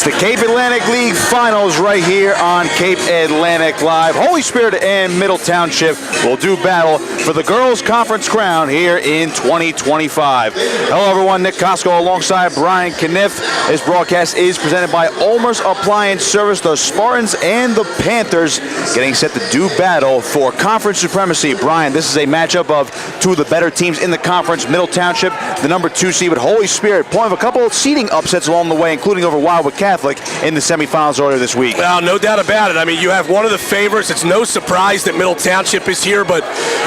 It's the Cape Atlantic League Finals right here on Cape Atlantic Live. Holy Spirit and Middle Township will do battle for the girls' conference crown here in 2025. Hello, everyone. Nick Costco alongside Brian Kniff. This broadcast is presented by Ulmer's Appliance Service. The Spartans and the Panthers getting set to do battle for conference supremacy. Brian, this is a matchup of two of the better teams in the conference. Middle Township, the number 2 seed, with Holy Spirit pulling of a couple of seeding upsets along the way, including over Wildwood Catholic in the semifinals earlier this week. Well, no doubt about it. I mean, you have one of the favorites. It's no surprise that Middle Township is here, but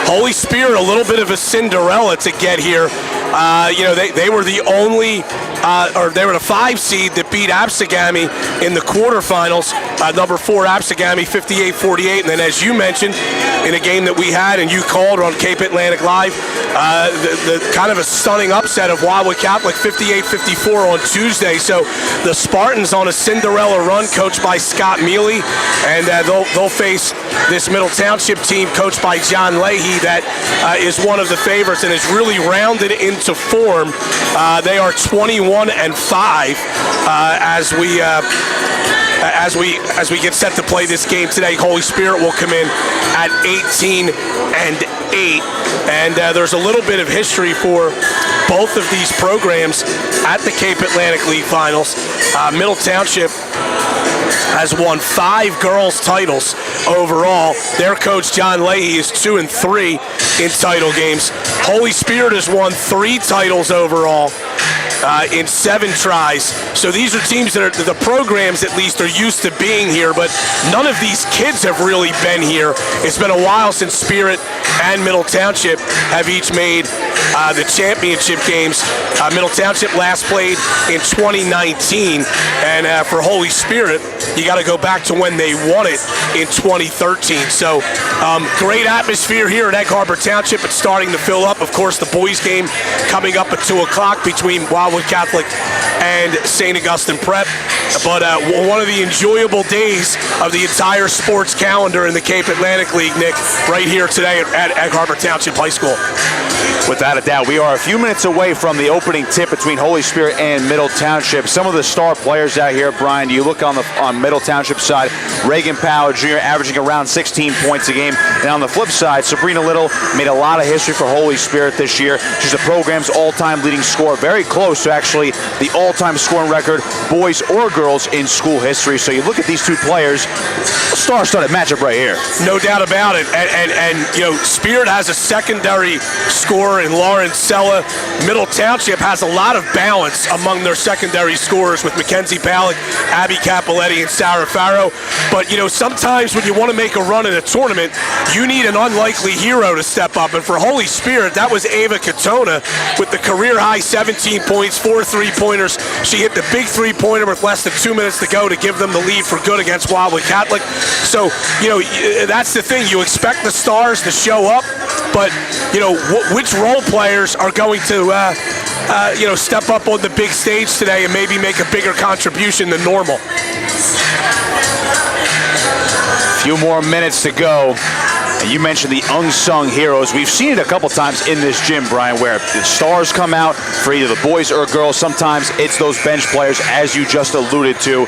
Holy Spirit, a little bit of a Cinderella to get here. They were the only, they were the 5 seed that beat Absegami in the quarterfinals. Number 4 Absegami, 58-48, and then as you mentioned, in a game that we had and you called on Cape Atlantic Live, the kind of a stunning upset of Wildwood Catholic, 58-54 on Tuesday. So the Spartans on a Cinderella run, coached by Scott Mealy, and they'll face this Middle Township team coached by John Leahy that is one of the favorites and is really rounded into form. They are 21-5 as we get set to play this game today. Holy Spirit will come in at 18-8, and there's a little bit of history for both of these programs at the Cape Atlantic League Finals. Middle Township has won 5 girls' titles overall. Their coach, John Leahy, is 2-3 in title games. Holy Spirit has won 3 titles overall in 7 tries. So these are teams that are, the programs at least, are used to being here, but none of these kids have really been here. It's been a while since Spirit and Middle Township have each made the championship games. Middle Township last played in 2019, and for Holy Spirit, you got to go back to when they won it in 2013. So great atmosphere here at Egg Harbor Township. It's starting to fill up. Of course, the boys game coming up at 2 o'clock between Wildwood Catholic and St. Augustine Prep. But one of the enjoyable days of the entire sports calendar in the Cape Atlantic League, Nick, right here today at Egg Harbor Township High School. Without a doubt, we are a few minutes away from the opening tip between Holy Spirit and Middle Township. Some of the star players out here, Brian, you look on Middle Township side, Reagan Powell Jr. averaging around 16 points a game. And on the flip side, Sabrina Little made a lot of history for Holy Spirit this year. She's the program's all-time leading scorer, very close to actually the all-time scoring record, boys or girls, in school history. So you look at these two players, star-studded matchup right here. No doubt about it. And you know, Spirit has a secondary scorer in Lauren Sella. Middle Township has a lot of balance among their secondary scorers with Mackenzie Palick, Abby Capoletti, and Sarah Farrow. But, you know, sometimes when you want to make a run in a tournament, you need an unlikely hero to step up. And for Holy Spirit, that was Ava Katona with the career-high 17 points, 4 3-pointers. She hit the big 3-pointer with less than 2 minutes to go to give them the lead for good against Wildwood Catholic. So, you know, that's the thing. You expect the stars to show up, but, you know, which role players are going to, you know, step up on the big stage today and maybe make a bigger contribution than normal? A few more minutes to go. And you mentioned the unsung heroes. We've seen it a couple times in this gym, Brian, where the stars come out for either the boys or girls. Sometimes it's those bench players, as you just alluded to.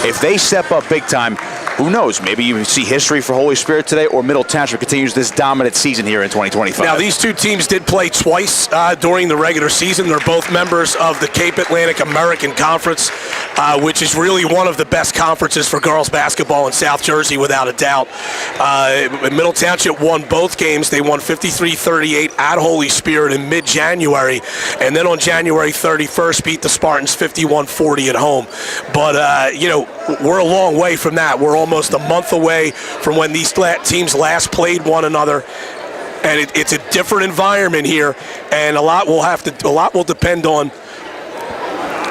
If they step up big time, who knows? Maybe you see history for Holy Spirit today, or Middle Township continues this dominant season here in 2025. Now, these two teams did play twice during the regular season. They're both members of the Cape Atlantic American Conference, which is really one of the best conferences for girls basketball in South Jersey, without a doubt. Middle Township won both games. They won 53-38 at Holy Spirit in mid-January, and then on January 31st beat the Spartans 51-40 at home. But, you know, we're a long way from that. We're almost a month away from when these teams last played one another, and it's a different environment here, and a lot will depend on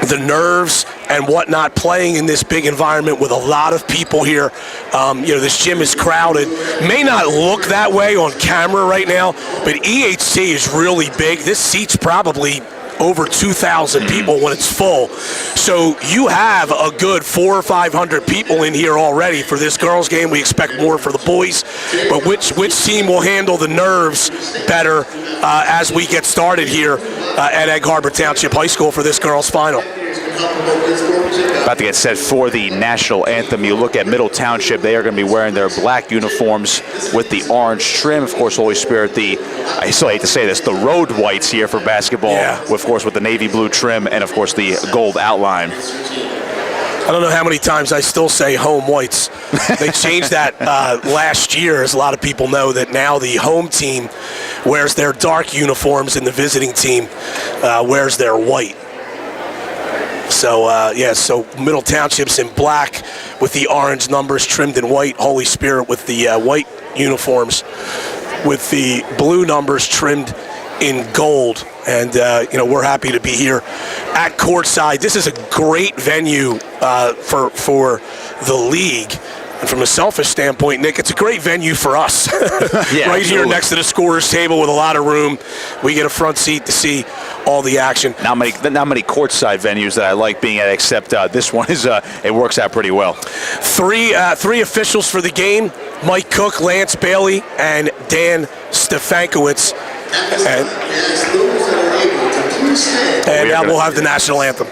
the nerves and whatnot, playing in this big environment with a lot of people here. You know, this gym is crowded. May not look that way on camera right now, but EHC is really big. This seats probably over 2,000 people when it's full. So you have a good 400 or 500 people in here already for this girls' game. We expect more for the boys. But which team will handle the nerves better as we get started here at Egg Harbor Township High School for this girls' final? About to get set for the national anthem. You look at Middle Township, they are going to be wearing their black uniforms with the orange trim. Of course, Holy Spirit, I still hate to say this, the road whites here for basketball, of course, with the navy blue trim and, of course, the gold outline. I don't know how many times I still say home whites. They changed that last year, as a lot of people know, that now the home team wears their dark uniforms and the visiting team wears their white. So, so Middle Township's in black with the orange numbers trimmed in white. Holy Spirit with the white uniforms with the blue numbers trimmed in gold. And, we're happy to be here at courtside. This is a great venue for the league. And from a selfish standpoint, Nick, it's a great venue for us. Right here next to the scorer's table with a lot of room. We get a front seat to see all the action. Not many courtside venues that I like being at, except this one is it works out pretty well. Three officials for the game: Mike Cook, Lance Bailey, and Dan Stefankowitz. And now we'll have the national anthem.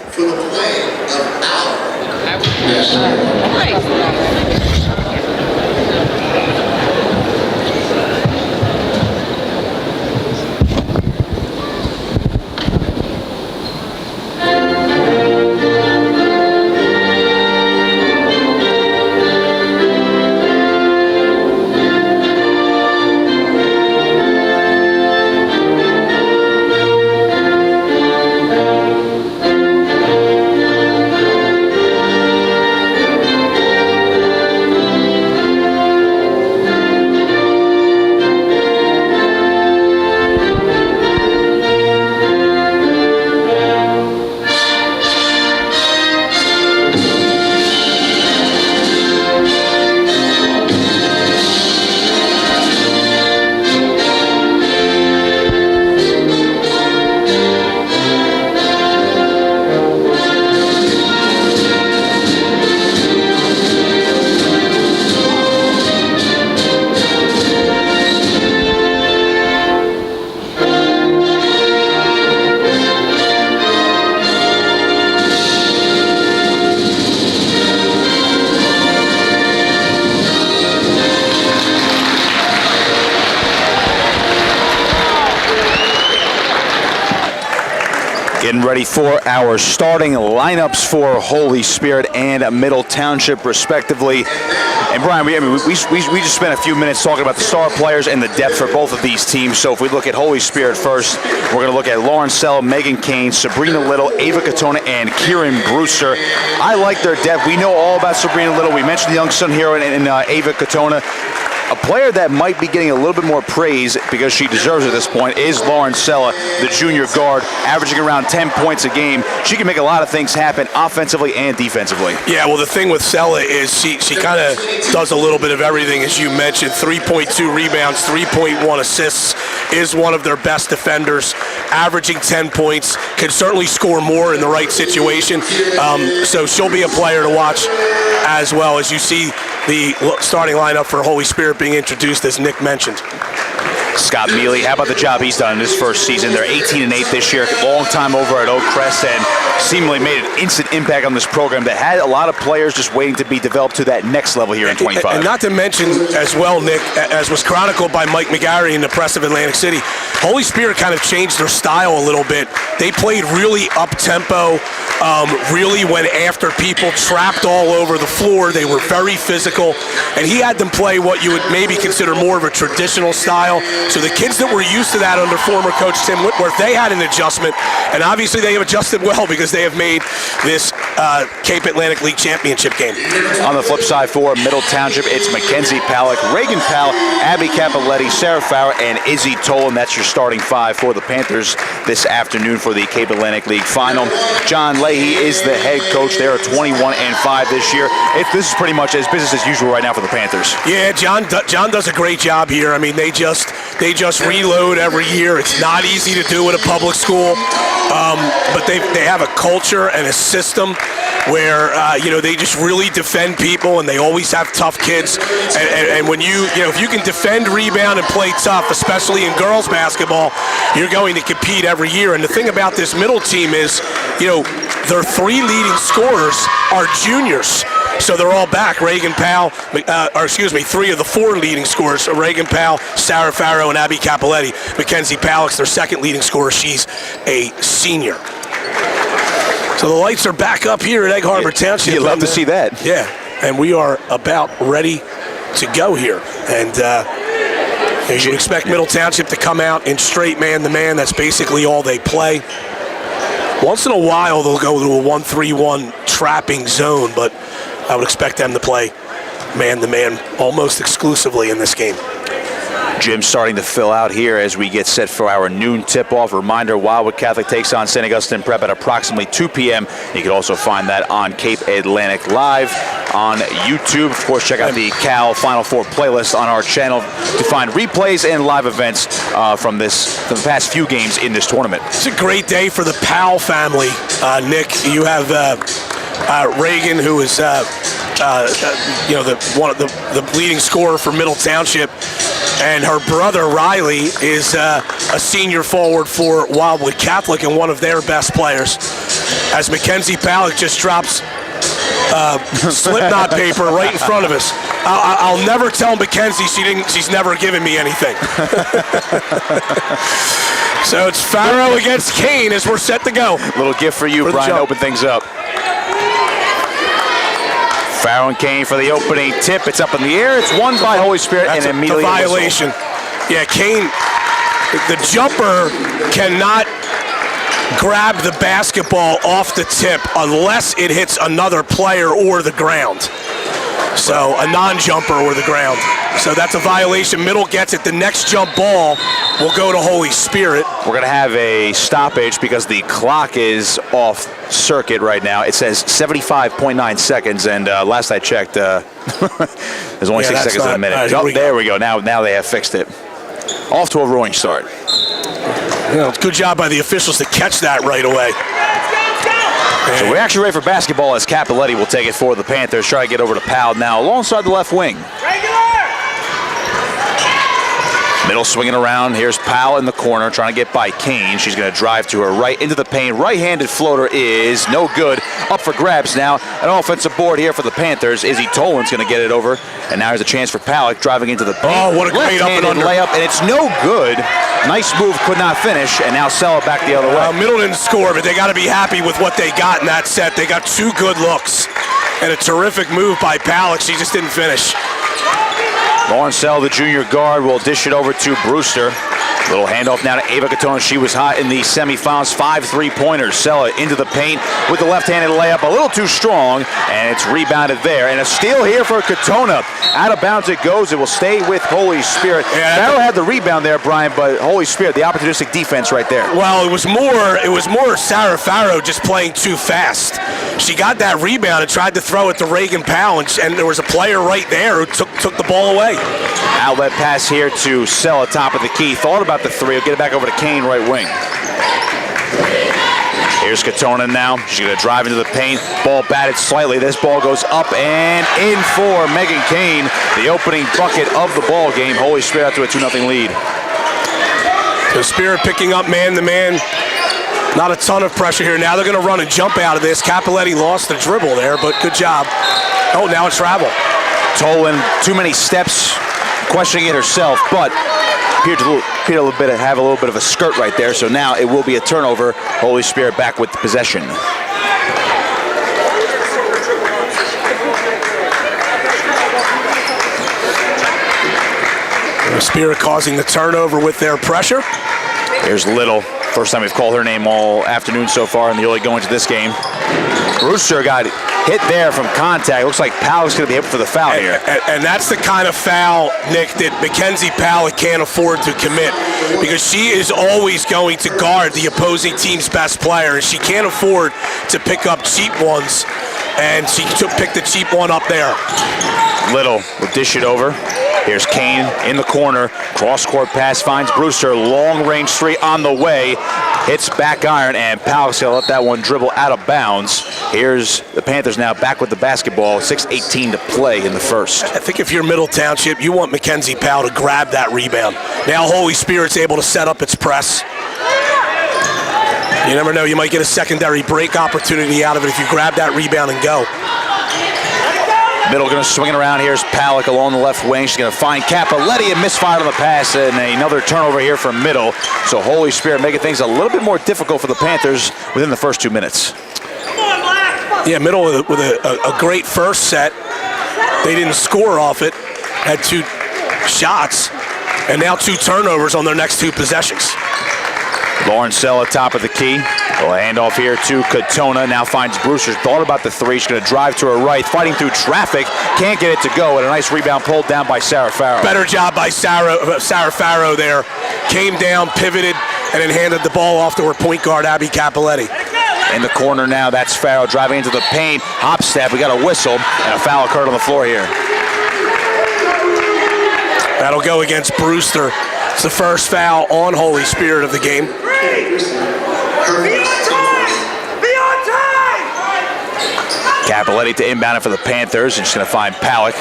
Getting ready for our starting lineups for Holy Spirit and Middle Township, respectively. And Brian, we just spent a few minutes talking about the star players and the depth for both of these teams. So if we look at Holy Spirit first, we're going to look at Lauren Sell, Megan Kane, Sabrina Little, Ava Katona, and Kieran Brewster. I like their depth. We know all about Sabrina Little. We mentioned the young son hero in Ava Katona. A player that might be getting a little bit more praise because she deserves it at this point is Lauren Sella, the junior guard, averaging around 10 points a game. She can make a lot of things happen offensively and defensively. Yeah, well, the thing with Sella is she kind of does a little bit of everything, as you mentioned. 3.2 rebounds, 3.1 assists, is one of their best defenders, averaging 10 points, can certainly score more in the right situation. So she'll be a player to watch as well, as you see the starting lineup for Holy Spirit being introduced, as Nick mentioned. Scott Mealy, how about the job he's done in his first season? They're 18-8 this year, long time over at Oak Crest, and seemingly made an instant impact on this program that had a lot of players just waiting to be developed to that next level here in 25. And not to mention as well, Nick, as was chronicled by Mike McGarry in the press of Atlantic City, Holy Spirit kind of changed their style a little bit. They played really up-tempo, really went after people, trapped all over the floor. They were very physical, and he had them play what you would maybe consider more of a traditional style. So the kids that were used to that under former coach Tim Whitworth, they had an adjustment, and obviously they have adjusted well because they have made this Cape Atlantic League Championship game. On the flip side for Middle Township, it's Mackenzie Palak, Reagan Powell, Abby Capoletti, Sarah Farrer, and Izzy Tolan. That's your starting five for the Panthers this afternoon for the Cape Atlantic League Final. John Leahy is the head coach. They're 21-5 this year. This is pretty much as business as usual right now for the Panthers. Yeah, John does a great job here. I mean, they just reload every year. It's not easy to do at a public school, but they have a culture and a system where they just really defend people, and they always have tough kids. And when if you can defend, rebound, and play tough, especially in girls basketball, you're going to compete every year. And the thing about this middle team is their 3 leading scorers are juniors. So they're all back. Reagan Powell, 3 of the 4 leading scorers, Reagan Powell, Sarah Farrow, and Abby Capoletti. Mackenzie Palleck's their 2nd leading scorer. She's a senior. So the lights are back up here at Egg Harbor Township. You'd love to see that. Yeah, and we are about ready to go here. And you should expect Middle Township to come out in straight man-to-man. That's basically all they play. Once in a while, they'll go to a 1-3-1 trapping zone, but I would expect them to play man-to-man almost exclusively in this game. Gym starting to fill out here as we get set for our noon tip-off. Reminder, Wildwood Catholic takes on St. Augustine Prep at approximately 2 p.m. You can also find that on Cape Atlantic Live on YouTube. Of course, check out the Cal Final Four playlist on our channel to find replays and live events from the past few games in this tournament. It's a great day for the Powell family, Nick. You have Reagan, who is the leading scorer for Middle Township, and her brother Riley is a senior forward for Wildwood Catholic and one of their best players. As Mackenzie Palleck just drops slipknot paper right in front of us. I'll never tell Mackenzie she's never given me anything. So it's Farrow against Kane as we're set to go. Little gift for you, Brian, open things up. Farrow and Kane for the opening tip. It's up in the air. It's won by Holy Spirit. That's and immediately a violation. Yeah, Kane, the jumper cannot grab the basketball off the tip unless it hits another player or the ground. So a non-jumper or the ground. So that's a violation. Middle gets it. The next jump ball will go to Holy Spirit. We're going to have a stoppage because the clock is off circuit right now. It says 75.9 seconds, and last I checked, there's only 6 seconds in a minute. There we go. Now they have fixed it. Off to a roaring start. Good job by the officials to catch that right away. So we're actually ready for basketball as Capoletti will take it for the Panthers. Try to get over to Powell now alongside the left wing. Middle swinging around. Here's Powell in the corner trying to get by Kane. She's going to drive to her right into the paint. Right-handed floater is no good. Up for grabs now. An offensive board here for the Panthers. Izzy Tolan's going to get it over. And now there's a chance for Palleck driving into the paint. Oh, what a great up and under layup, and it's no good. Nice move, could not finish, and now sell it back the other way. Middle didn't score, but they got to be happy with what they got in that set. They got 2 good looks and a terrific move by Palleck. She just didn't finish. Lawrencell, the junior guard, will dish it over to Brewster. Little handoff now to Ava Katona. She was hot in the semifinals. 5 3-pointers. Sella into the paint with the left-handed layup. A little too strong, and it's rebounded there. And a steal here for Katona. Out of bounds it goes. It will stay with Holy Spirit. Farrow had the rebound there, Brian, but Holy Spirit, the opportunistic defense right there. Well, it was more Sarah Farrow just playing too fast. She got that rebound and tried to throw it to Reagan Powell, and there was a player right there who took the ball away. Outlet pass here to Sella, top of the key. Thought about the 3. He'll get it back over to Kane, right wing. Here's Katona now. She's going to drive into the paint. Ball batted slightly. This ball goes up and in for Megan Kane. The opening bucket of the ball game. Holy Spirit out to a 2-0 lead. So Spirit picking up man-to-man. Not a ton of pressure here. Now they're going to run and jump out of this. Capoletti lost the dribble there, but good job. Oh, now it's travel. Tolan, too many steps, questioning it herself, but appeared to have a little bit of a skirt right there, so now it will be a turnover. Holy Spirit back with the possession. Spirit causing the turnover with their pressure. Here's Little. First time we've called her name all afternoon so far in the early going to this game. Brewster got hit there from contact. Looks like Powell's going to be able for the foul here. And that's the kind of foul, Nick, that Mackenzie Palleck can't afford to commit because she is always going to guard the opposing team's best player, and she can't afford to pick up cheap ones, and she picked the cheap one up there. Little will dish it over. Here's Kane in the corner. Cross-court pass finds Brewster. Long-range 3 on the way. Hits back iron, and Powell's going to let that one dribble out of bounds. Here's the Panthers now back with the basketball. 6:18 to play in the first. I think if you're Middle Township, you want Mackenzie Powell to grab that rebound. Now Holy Spirit's able to set up its press. You never know. You might get a secondary break opportunity out of it if you grab that rebound and go. Middle going to swing it around. Here's Palick along the left wing. She's going to find Capoletti and misfired on the pass, and another turnover here from Middle. So Holy Spirit making things a little bit more difficult for the Panthers within the first 2 minutes. Yeah, Middle with a great first set. They didn't score off it. Had 2 shots, and now 2 turnovers on their next 2 possessions. Lauren Sella, top of the key. We'll hand off here to Katona. Now finds Brewster. Thought about the 3. She's going to drive to her right. Fighting through traffic. Can't get it to go. And a nice rebound pulled down by Sarah Farrow. Better job by Sarah Farrow there. Came down, pivoted, and then handed the ball off to her point guard, Abby Capoletti. In the corner now, that's Farrow driving into the paint. Hop step. We got a whistle. And a foul occurred on the floor here. That'll go against Brewster. It's the first foul on Holy Spirit of the game. Capoletti to inbound it for the Panthers, and she's going to find Palick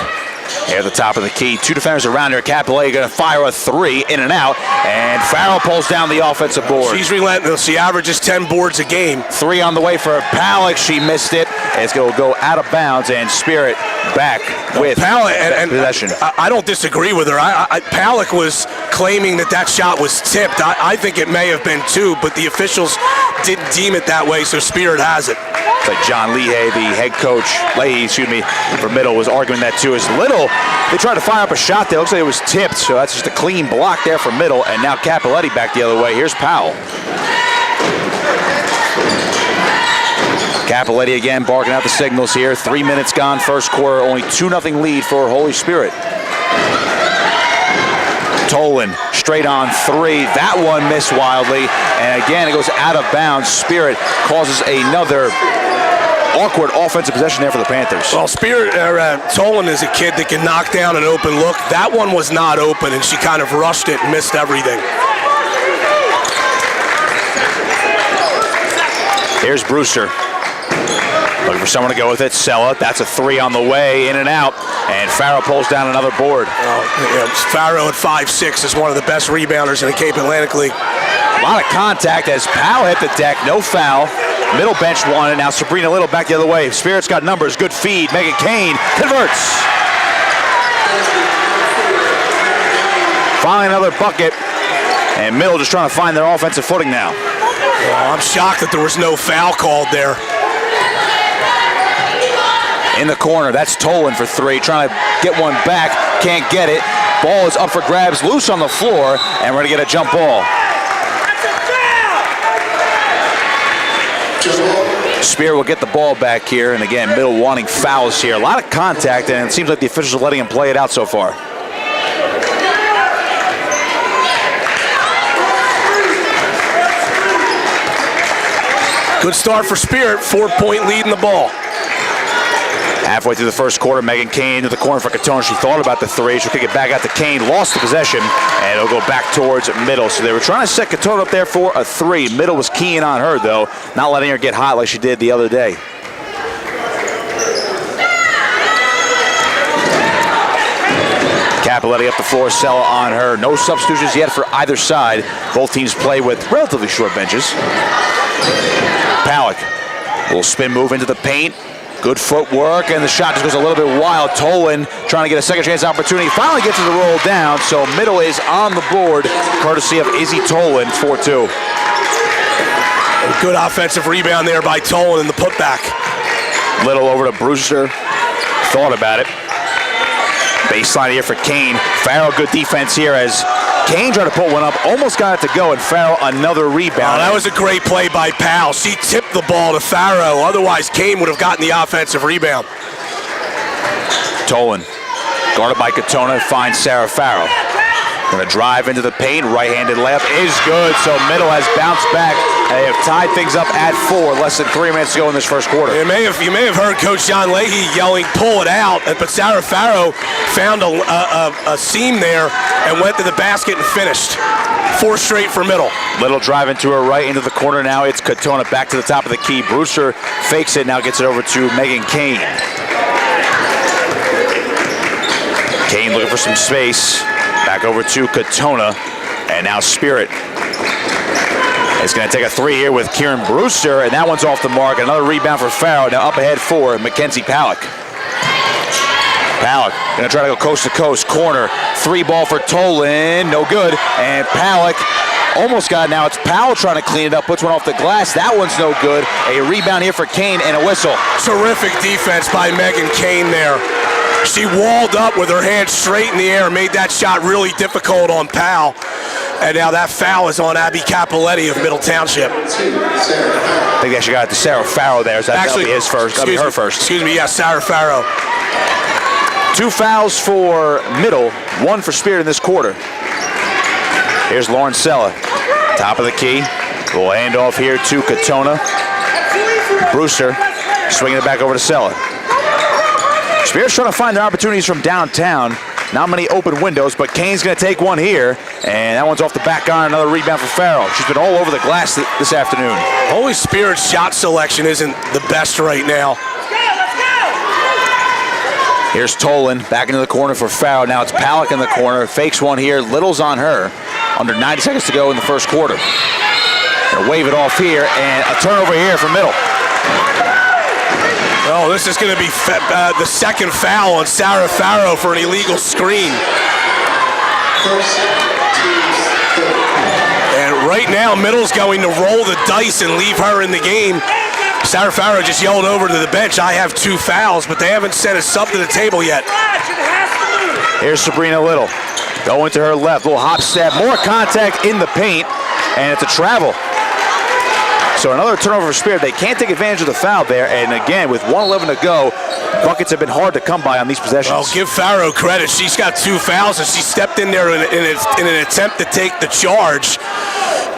here at the top of the key. 2 defenders around her. Capoletti going to fire a 3 in and out, and Farrell pulls down the offensive board. She's relentless. She averages 10 boards a game. 3 on the way for Palick. She missed it. It's going to go out of bounds, and Spirit back with possession. I don't disagree with her. Palick was claiming that shot was tipped. I think it may have been too, but the officials didn't deem it that way, so Spirit has it. It's like John Leahy, the head coach, for Middle, was arguing that too. As Little, they tried to fire up a shot there. Looks like it was tipped, so that's just a clean block there for Middle. And now Capoletti back the other way. Here's Powell. Capoletti again barking out the signals here. 3 minutes gone, first quarter. Only 2-0 lead for Holy Spirit. Tolan straight on 3. That one missed wildly. And again, it goes out of bounds. Spirit causes another awkward offensive possession there for the Panthers. Well, Tolan is a kid that can knock down an open look. That one was not open, and she kind of rushed it and missed everything. Here's Brewster. Looking for someone to go with it. Sella, that's a 3 on the way, in and out. And Farrow pulls down another board. Farrow at 5'6" is one of the best rebounders in the Cape Atlantic League. A lot of contact as Powell hit the deck, no foul. Middle bench one, and now Sabrina Little back the other way. Spirit's got numbers, good feed. Megan Kane converts. Finally another bucket. And Middle just trying to find their offensive footing now. Well, I'm shocked that there was no foul called there. In the corner, that's Tolan for 3, trying to get one back, can't get it. Ball is up for grabs, loose on the floor, and we're gonna get a jump ball. Spear will get the ball back here, and again, Middle wanting fouls here. A lot of contact, and it seems like the officials are letting him play it out so far. Good start for Spirit, 4-point lead in the ball. Halfway through the first quarter, Megan Kane to the corner for Katona. She thought about the 3. She'll kick it back out to Kane. Lost the possession, and it'll go back towards Middle. So they were trying to set Katona up there for a 3. Middle was keying on her, though, not letting her get hot like she did the other day. Capoletti up the floor, Sella on her. No substitutions yet for either side. Both teams play with relatively short benches. Palick, little spin move into the paint. Good footwork, and the shot just goes a little bit wild. Tolan trying to get a second chance opportunity. Finally gets it to roll down, so Middle is on the board, courtesy of Izzy Tolan, 4-2. Good offensive rebound there by Tolan in the putback. Little over to Brewster. Thought about it. Baseline here for Kane. Farrow, good defense here as Kane tried to put one up, almost got it to go, and Farrow another rebound. Oh, that was a great play by Powell. She tipped the ball to Farrow. Otherwise, Kane would have gotten the offensive rebound. Tolan, guarded by Katona, finds Sarah Farrow. Gonna drive into the paint, right-handed layup is good, so Middle has bounced back. And they have tied things up at 4, less than 3 minutes to go in this first quarter. You may have heard Coach John Leahy yelling, "Pull it out!" But Sarah Farrow found a seam there and went to the basket and finished. 4 straight for Middle. Little drive into her right into the corner. Now it's Katona back to the top of the key. Brewster fakes it, now gets it over to Megan Kane. Kane looking for some space. Back over to Katona, and now Spirit. It's going to take a three here with Kieran Brewster, and that one's off the mark. Another rebound for Farrow. Now up ahead for Mackenzie Palak. Palak going to try to go coast to coast. Corner. Three ball for Tolan. No good. And Palak almost got it. Now it's Powell trying to clean it up. Puts one off the glass. That one's no good. A rebound here for Kane and a whistle. Terrific defense by Megan Kane there. She walled up with her hands straight in the air, made that shot really difficult on Powell. And now that foul is on Abby Capoletti of Middle Township. I think they actually got it to Sarah Farrow there. So that'll be his first. That'll be her first. Excuse me, yes, Sarah Farrow. 2 fouls for Middle, 1 for Spirit in this quarter. Here's Lauren Sella, top of the key. We'll hand off here to Katona. Brewster swinging it back over to Sella. Spirit's trying to find their opportunities from downtown. Not many open windows, but Kane's going to take one here, and that one's off the back iron. Another rebound for Farrell. She's been all over the glass this afternoon. Holy Spirit's shot selection isn't the best right now. Here's Tolan back into the corner for Farrell. Now it's Palak in the corner. Fakes one here. Little's on her. Under 90 seconds to go in the first quarter. Gonna wave it off here, and a turnover here for Middle. Oh, this is going to be the second foul on Sarah Farrow for an illegal screen. And right now, Middle's going to roll the dice and leave her in the game. Sarah Farrow just yelled over to the bench, I have 2 fouls, but they haven't sent a sub to the table yet. Here's Sabrina Little. Going to her left, little hop step, more contact in the paint, and it's a travel. So another turnover for Spirit. They can't take advantage of the foul there, and again, with 1:11 to go, buckets have been hard to come by on these possessions. Well, give Farrow credit. She's got 2 fouls, and she stepped in there in an attempt to take the charge,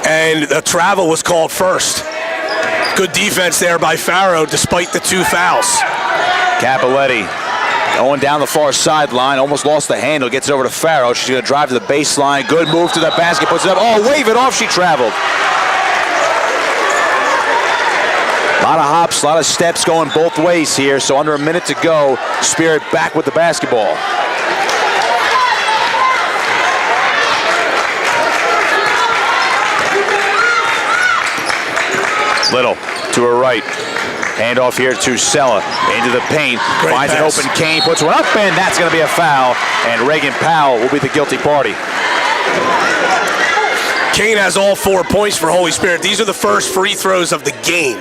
and the travel was called first. Good defense there by Farrow, despite the 2 fouls. Capoletti going down the far sideline, almost lost the handle, gets it over to Farrow. She's going to drive to the baseline. Good move to the basket, puts it up. Oh, wave it off, she traveled. A lot of hops, a lot of steps going both ways here, so under a minute to go, Spirit back with the basketball. Little to her right. Hand off here to Sella. Into the paint. Great finds pass. an open Kane. Puts one up, and that's going to be a foul. And Reagan Powell will be the guilty party. Kane has all 4 points for Holy Spirit. These are the first free throws of the game.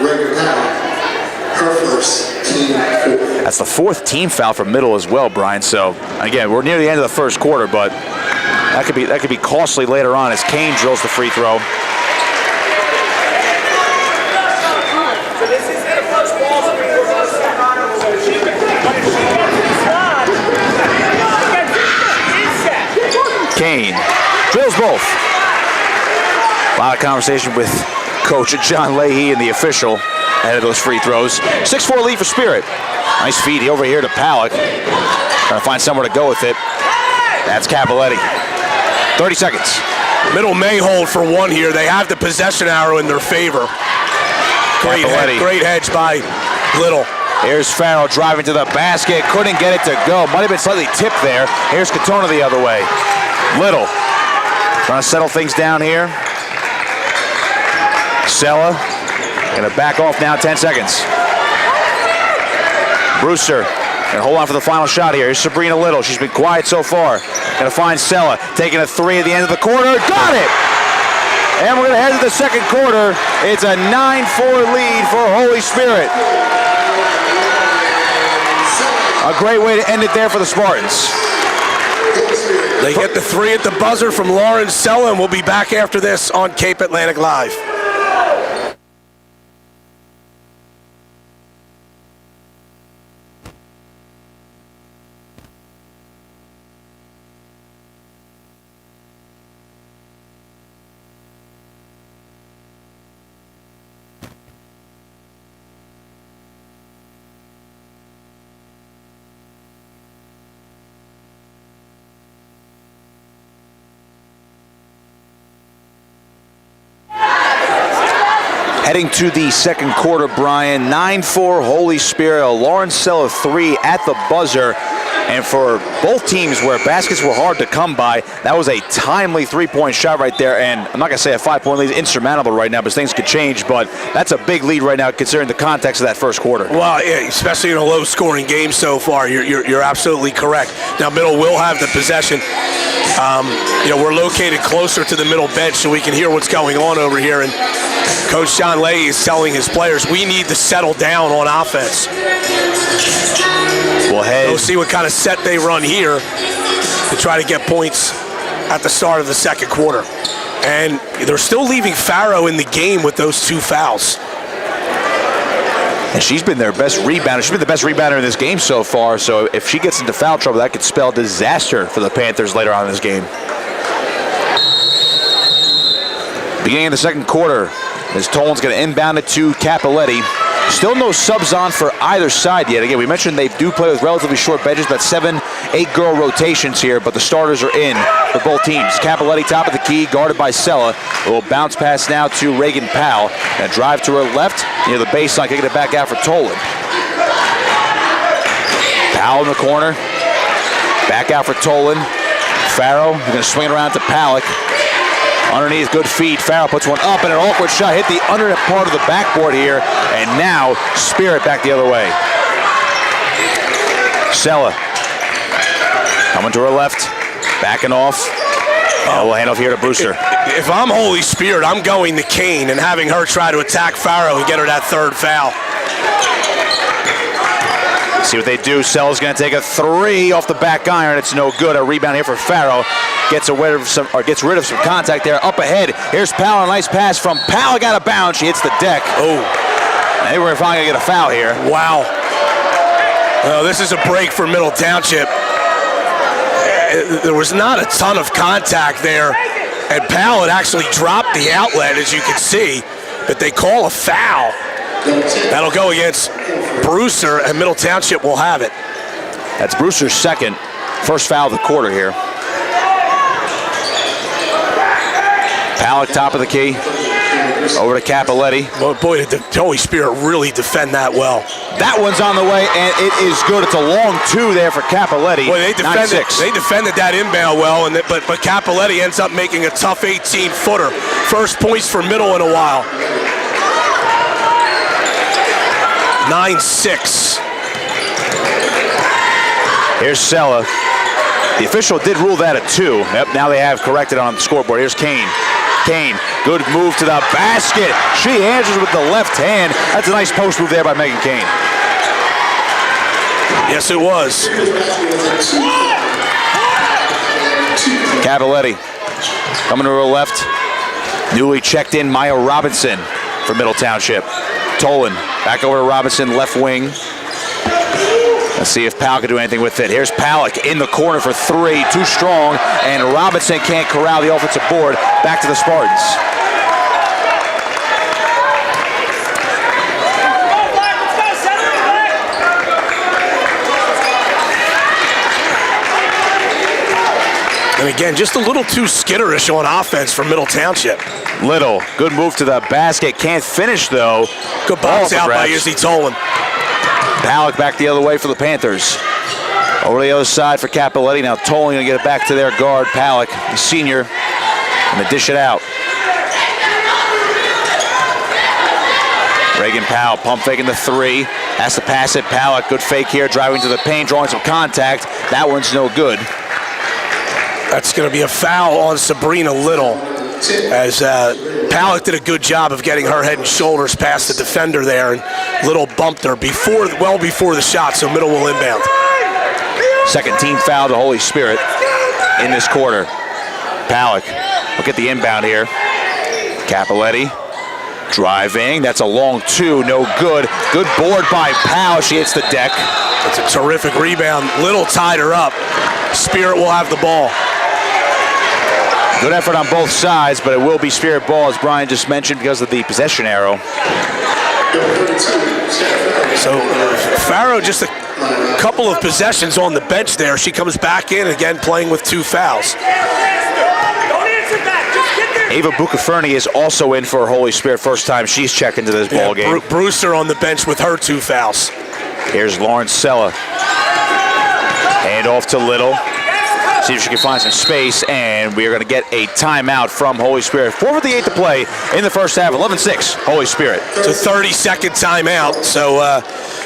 Reagan Powell, her first team foul. That's the 4th team foul for Middle as well, Brian. So, again, we're near the end of the first quarter, but that could be costly later on as Kane drills the free throw. Kane drills both. A lot of conversation with Coach John Leahy and the official ahead of those free throws. 6-4 lead for Spirit. Nice feed over here to Palak. Trying to find somewhere to go with it. That's Capoletti. 30 seconds. Middle may hold for 1 here. They have the possession arrow in their favor. Great hedge by Little. Here's Farrell driving to the basket. Couldn't get it to go. Might have been slightly tipped there. Here's Katona the other way. Little trying to settle things down here. Sella gonna back off now, 10 seconds. Brewster gonna hold on for the final shot here. Here's Sabrina Little. She's been quiet so far. Gonna find Sella, taking a 3 at the end of the quarter. Got it! And we're gonna head to the second quarter. It's a 9-4 lead for Holy Spirit. A great way to end it there for the Spartans. They get the 3 at the buzzer from Lauren Sella, and we'll be back after this on Cape Atlantic Live. Heading to the second quarter, Brian. 9-4 Holy Spirit. A Lauren Sella 3 at the buzzer. And for both teams where baskets were hard to come by, that was a timely three-point shot right there. And I'm not going to say a 5-point lead is insurmountable right now because things could change, but that's a big lead right now considering the context of that first quarter. Well, yeah, especially in a low-scoring game so far, you're absolutely correct. Now, Middle will have the possession. We're located closer to the middle bench so we can hear what's going on over here. And Coach John Leahy is telling his players, we need to settle down on offense. We'll see what kind of set they run here to try to get points at the start of the second quarter. And they're still leaving Farrow in the game with those 2 fouls. And she's been their best rebounder. She's been the best rebounder in this game so far. So if she gets into foul trouble, that could spell disaster for the Panthers later on in this game. Beginning of the second quarter, as Tolan's going to inbound it to Capoletti. Still no subs on for either side yet. Again, we mentioned they do play with relatively short benches, about 7-8 girl rotations here, but the starters are in for both teams. Capoletti top of the key, guarded by Sella. A little bounce pass now to Reagan Powell. And a drive to her left near the baseline, kicking it back out for Tolan. Powell in the corner. Back out for Tolan. Farrow, he's going to swing it around to Palak. Underneath, good feed. Farrell puts one up, and an awkward shot hit the under part of the backboard here. And now Spirit back the other way. Sella coming to her left, backing off. We'll hand off here to Brewster. If I'm Holy Spirit, I'm going to Kane and having her try to attack Farrow and get her that 3rd foul. See what they do. Sella's going to take a 3 off the back iron. It's no good. A rebound here for Farrow. Gets rid of some contact there. Up ahead. Here's Powell. A nice pass from Powell. Got a bounce. She hits the deck. Oh. I think we're finally going to get a foul here. Wow. Well, this is a break for Middle Township. There was not a ton of contact there. And Powell had actually dropped the outlet, as you can see. But they call a foul. That'll go against Brewster, and Middle Township will have it. That's Brewster's second. First foul of the quarter here. Palak top of the key. Over to Capoletti. Oh boy, did the Holy Spirit really defend that well. That one's on the way, and it is good. It's a long 2 there for Capoletti. Boy, they defended that inbound well, but Capoletti ends up making a tough 18-footer. First points for Middle in a while. 9-6. Here's Sella. The official did rule that a 2. Yep, now they have corrected on the scoreboard. Here's Kane. Kane, good move to the basket. She answers with the left hand. That's a nice post move there by Megan Kane. Yes, it was. Capoletti coming to her left. Newly checked in Maya Robinson for Middle Township. Tolan back over to Robinson, left wing. Let's see if Powell can do anything with it. Here's Palak in the corner for 3, too strong, and Robinson can't corral the offensive board. Back to the Spartans. And again, just a little too skitterish on offense for Middle Township. Little, good move to the basket. Can't finish, though. Good bounce out by Izzy Tolan. Palak back the other way for the Panthers. Over the other side for Capoletti. Now Tolan going to get it back to their guard, Palak, the senior, and to dish it out. Reagan Powell pump faking the 3. Has to pass it. Palak, good fake here, driving to the paint, drawing some contact. That one's no good. That's going to be a foul on Sabrina Little, as Palak did a good job of getting her head and shoulders past the defender there, and Little bumped her well before the shot, so Middle will inbound. Second team foul to Holy Spirit in this quarter. Palak, look at the inbound here. Capoletti driving. That's a long 2, no good. Good board by Powell. She hits the deck. It's a terrific rebound. Little tied her up. Spirit will have the ball. Good effort on both sides, but it will be Spirit ball, as Brian just mentioned, because of the possession arrow. So Farrow just a couple of possessions on the bench there. She comes back in again, playing with 2 fouls. Ava Bucaferni is also in for Holy Spirit. First time she's checked into this ball game. Brewster on the bench with her 2 fouls. Here's Lauren Sella. Hand off to Little. See if she can find some space, and we are going to get a timeout from Holy Spirit. 4:58 to play in the first half. 11-6, Holy Spirit. It's a 30-second timeout, so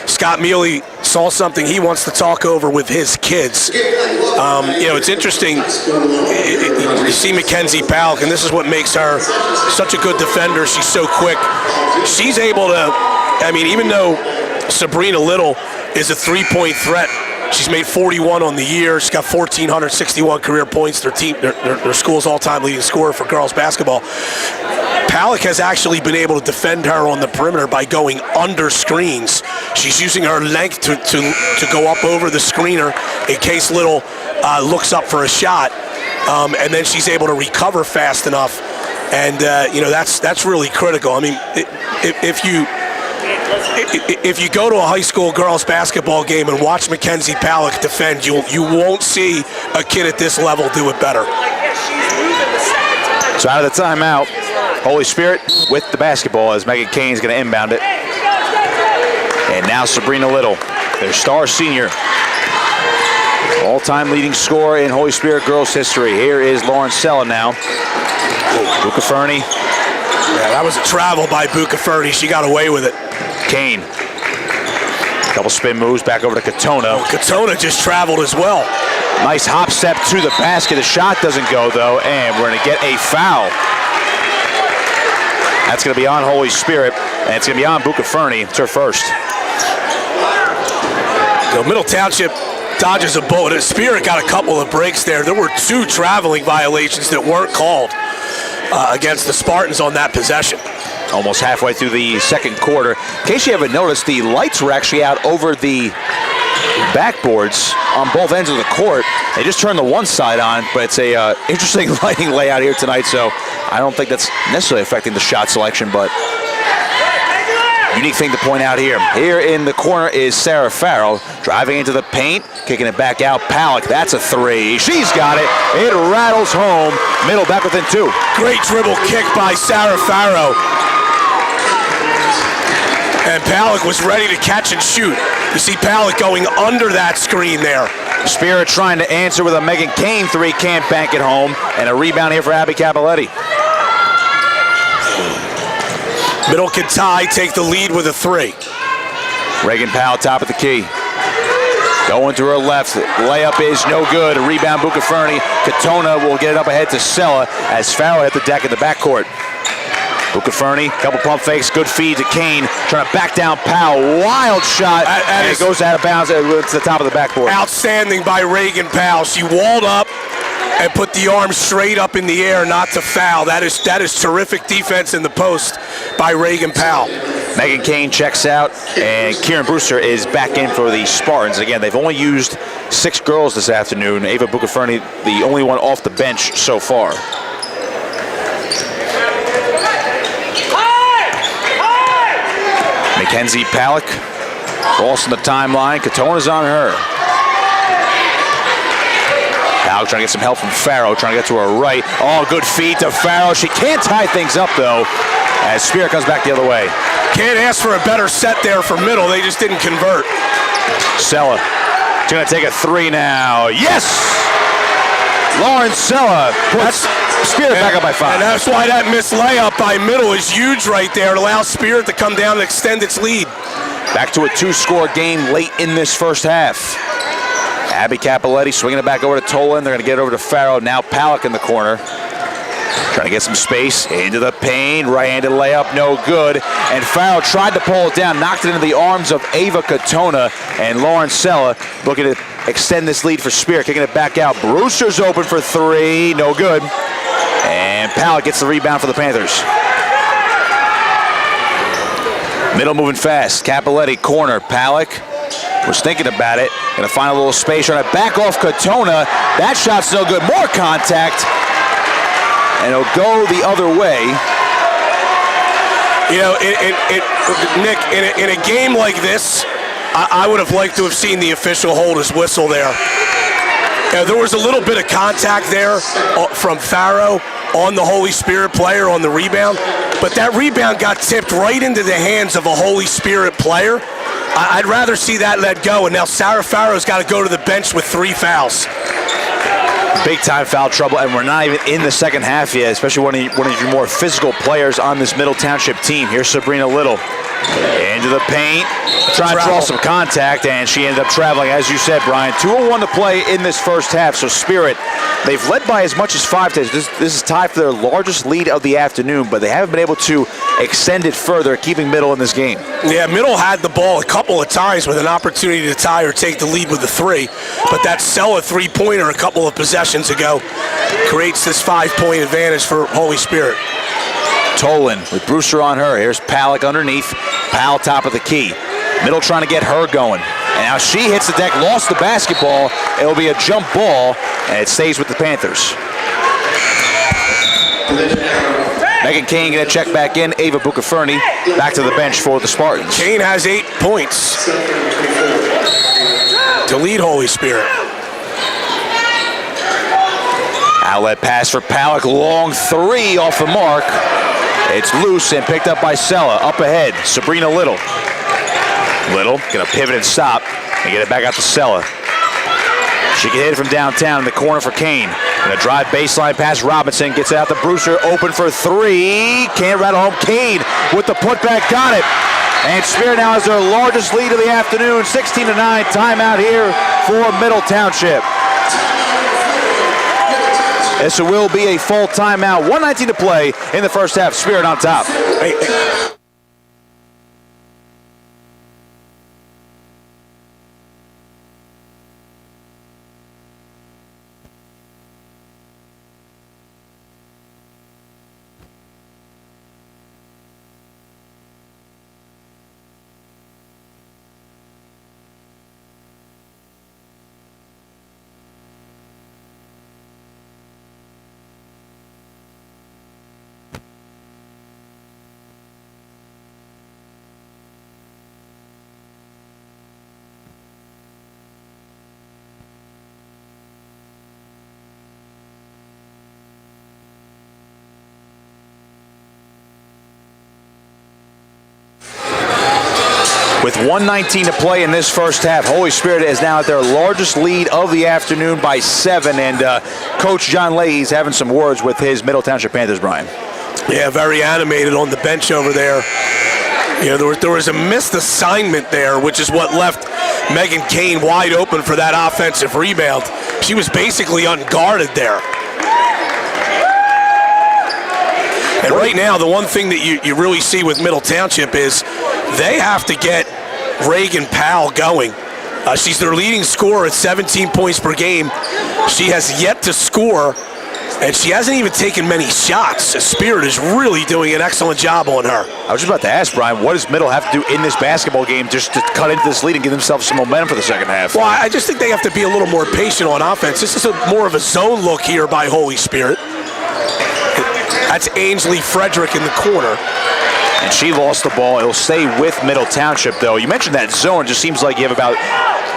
Scott Mealy saw something he wants to talk over with his kids. It's interesting. You see Mackenzie Palak, and this is what makes her such a good defender. She's so quick. She's able to, even though Sabrina Little is a three-point threat, she's made 41 on the year. She's got 1,461 career points. Their school's all-time leading scorer for girls basketball. Palak has actually been able to defend her on the perimeter by going under screens. She's using her length to go up over the screener in case Little looks up for a shot, and then she's able to recover fast enough. And that's really critical. If you go to a high school girls basketball game and watch Mackenzie Palak defend, you won't see a kid at this level do it better. So out of the timeout, Holy Spirit with the basketball as Megan Kane's going to inbound it. And now Sabrina Little, their star senior, all-time leading scorer in Holy Spirit girls history. Here is Lauren Sella now. Bucafferni. Yeah, that was a travel by Bucafferni. She got away with it. Kane. Couple spin moves back over to Katona. Oh, Katona just traveled as well. Nice hop step to the basket. The shot doesn't go, though, and we're going to get a foul. That's going to be on Holy Spirit, and it's going to be on Bucafferni. It's her first. Middle Township dodges a bullet. Spirit got a couple of breaks there. There were 2 traveling violations that weren't called against the Spartans on that possession. Almost halfway through the second quarter. In case you haven't noticed, the lights were actually out over the backboards on both ends of the court. They just turned the one side on, but it's a interesting lighting layout here tonight, so I don't think that's necessarily affecting the shot selection, but unique thing to point out here. Here in the corner is Sarah Farrell, driving into the paint, kicking it back out. Palak, that's a 3. She's got it. It rattles home. Middle back within 2. Great dribble kick by Sarah Farrow. And Palak was ready to catch and shoot. You see Palak going under that screen there. Spirit trying to answer with a Megan Kane 3, can't bank it home. And a rebound here for Abby Capoletti. Middle can tie, take the lead with a 3. Reagan Powell, top of the key. Going to her left. Layup is no good. A rebound, Bucafferni. Katona will get it up ahead to Sella as Farrell hit the deck in the backcourt. Bucafferni, couple pump fakes, good feed to Kane, trying to back down Powell. Wild shot, and it goes out of bounds to the top of the backboard. Outstanding by Reagan Powell. She walled up and put the arm straight up in the air, not to foul. That is terrific defense in the post by Reagan Powell. Megan Kane checks out, and Kieran Brewster is back in for the Spartans. Again, they've only used 6 girls this afternoon. Ava Bucafferni, the only one off the bench so far. Mackenzie Palak, crossing the timeline. Katona's on her. Palak trying to get some help from Farrow, trying to get to her right. Oh, good feed to Farrow. She can't tie things up, though, as Spirit comes back the other way. Can't ask for a better set there for middle. They just didn't convert. Sella, she's going to take a 3 now. Yes! Lauren Sella puts Spirit back up by 5. And that's why that missed layup by middle is huge right there. It allows Spirit to come down and extend its lead. Back to a 2-score game late in this first half. Abby Capoletti swinging it back over to Tolan. They're going to get over to Farrow. Now Palak in the corner. Trying to get some space into the paint. Right-handed layup, no good. And Farrow tried to pull it down, knocked it into the arms of Ava Katona. And Lauren Sella looking to extend this lead for Spear, kicking it back out. Brewster's open for 3, no good. And Palak gets the rebound for the Panthers. Middle moving fast. Capoletti, corner. Palak was thinking about it. Going to find a little space. Trying to back off Katona. That shot's no good. More contact. And it'll go the other way. You know, Nick, in a game like this, I would have liked to have seen the official hold his whistle there. There was a little bit of contact there from Farrow on the Holy Spirit player on the rebound, but that rebound got tipped right into the hands of a Holy Spirit player, I'd rather see that let go, and now Sarah Farrow's got to go to the bench with 3 fouls. Big time foul trouble, and we're not even in the second half yet, especially one of your more physical players on this Middle Township team. Here's Sabrina Little into the paint, trying to draw some contact, and she ended up traveling, as you said, Brian. 2:01 to play in this first half, so Spirit, they've led by as much as 5 days. This is tied for their largest lead of the afternoon, but they haven't been able to extend it further, keeping Middle in this game. Yeah, Middle had the ball a couple of times with an opportunity to tie or take the lead with a 3, but that Sella 3-pointer a couple of possessions ago creates this 5-point advantage for Holy Spirit. Tolan with Brewster on her. Here's Palick underneath. Powell top of the key. Middle trying to get her going. And now she hits the deck, lost the basketball. It'll be a jump ball, and it stays with the Panthers. Megan Kane going to check back in. Ava Bucaferni back to the bench for the Spartans. Kane has 8 points to lead Holy Spirit. Outlet pass for Palick. Long 3 off the mark. It's loose and picked up by Sella. Up ahead, Sabrina Little. Little going to pivot and stop and get it back out to Sella. She can hit it from downtown in the corner for Kane. Going to drive baseline pass. Robinson gets it out to Brewster. Open for 3. Can't rattle home. Kane with the putback. Got it. And Spirit now has their largest lead of the afternoon. 16-9. Timeout here for Middle Township. This will be a full timeout. 1:19 to play in the first half. Spirit on top. With 1:19 to play in this first half, Holy Spirit is now at their largest lead of the afternoon by 7, and Coach John Leahy's having some words with his Middle Township Panthers, Brian. Yeah, very animated on the bench over there. You know, there was a missed assignment there, which is what left Megan Kane wide open for that offensive rebound. She was basically unguarded there. And right now, the one thing that you really see with Middle Township is they have to get Reagan Powell going. She's their leading scorer at 17 points per game. She has yet to score, and she hasn't even taken many shots. Spirit is really doing an excellent job on her. I was just about to ask, Brian, what does Middle have to do in this basketball game just to cut into this lead and give themselves some momentum for the second half? Well, I just think they have to be a little more patient on offense. This is more of a zone look here by Holy Spirit. That's Ainsley Frederick in the corner. And she lost the ball. It'll stay with Middle Township, though. You mentioned that zone. It just seems like you have about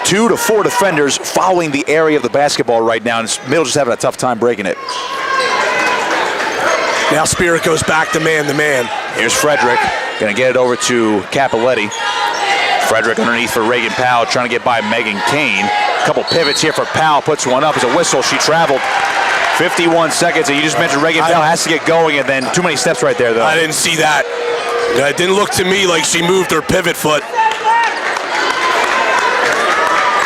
2 to 4 defenders following the area of the basketball right now, and Middle just having a tough time breaking it. Now Spirit goes back to man-to-man. Here's Frederick. Going to get it over to Capoletti. Frederick underneath for Reagan Powell, trying to get by Megan Kane. A couple pivots here for Powell. Puts one up as a whistle. She traveled 51 seconds, and you just mentioned Reagan Powell has to get going, and then too many steps right there, though. I didn't see that. It didn't look to me like she moved her pivot foot.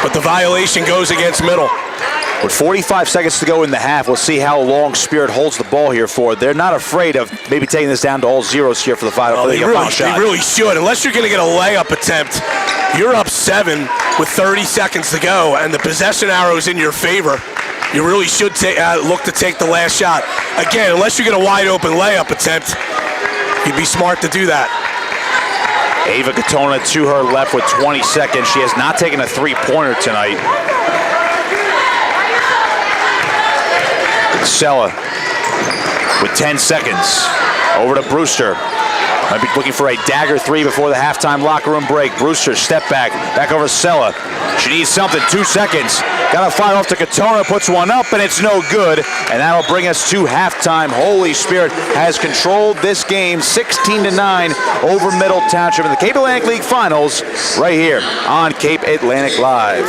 But the violation goes against Middle. With 45 seconds to go in the half, we'll see how long Spirit holds the ball here for. They're not afraid of maybe taking this down to all zeros here for the final, final shot. They really should. Unless you're going to get a layup attempt, you're up 7 with 30 seconds to go, and the possession arrow is in your favor. You really should look to take the last shot. Again, unless you get a wide open layup attempt, you'd be smart to do that. Ava Katona to her left with 20 seconds. She has not taken a three-pointer tonight. Sella with 10 seconds. Over to Brewster. Might be looking for a dagger three before the halftime locker room break. Brewster, step back over to Sella. She needs something, 2 seconds. Got to fire off to Katona, puts one up, and it's no good. And that'll bring us to halftime. Holy Spirit has controlled this game 16-9 over Middle Township in the Cape Atlantic League Finals right here on Cape Atlantic Live.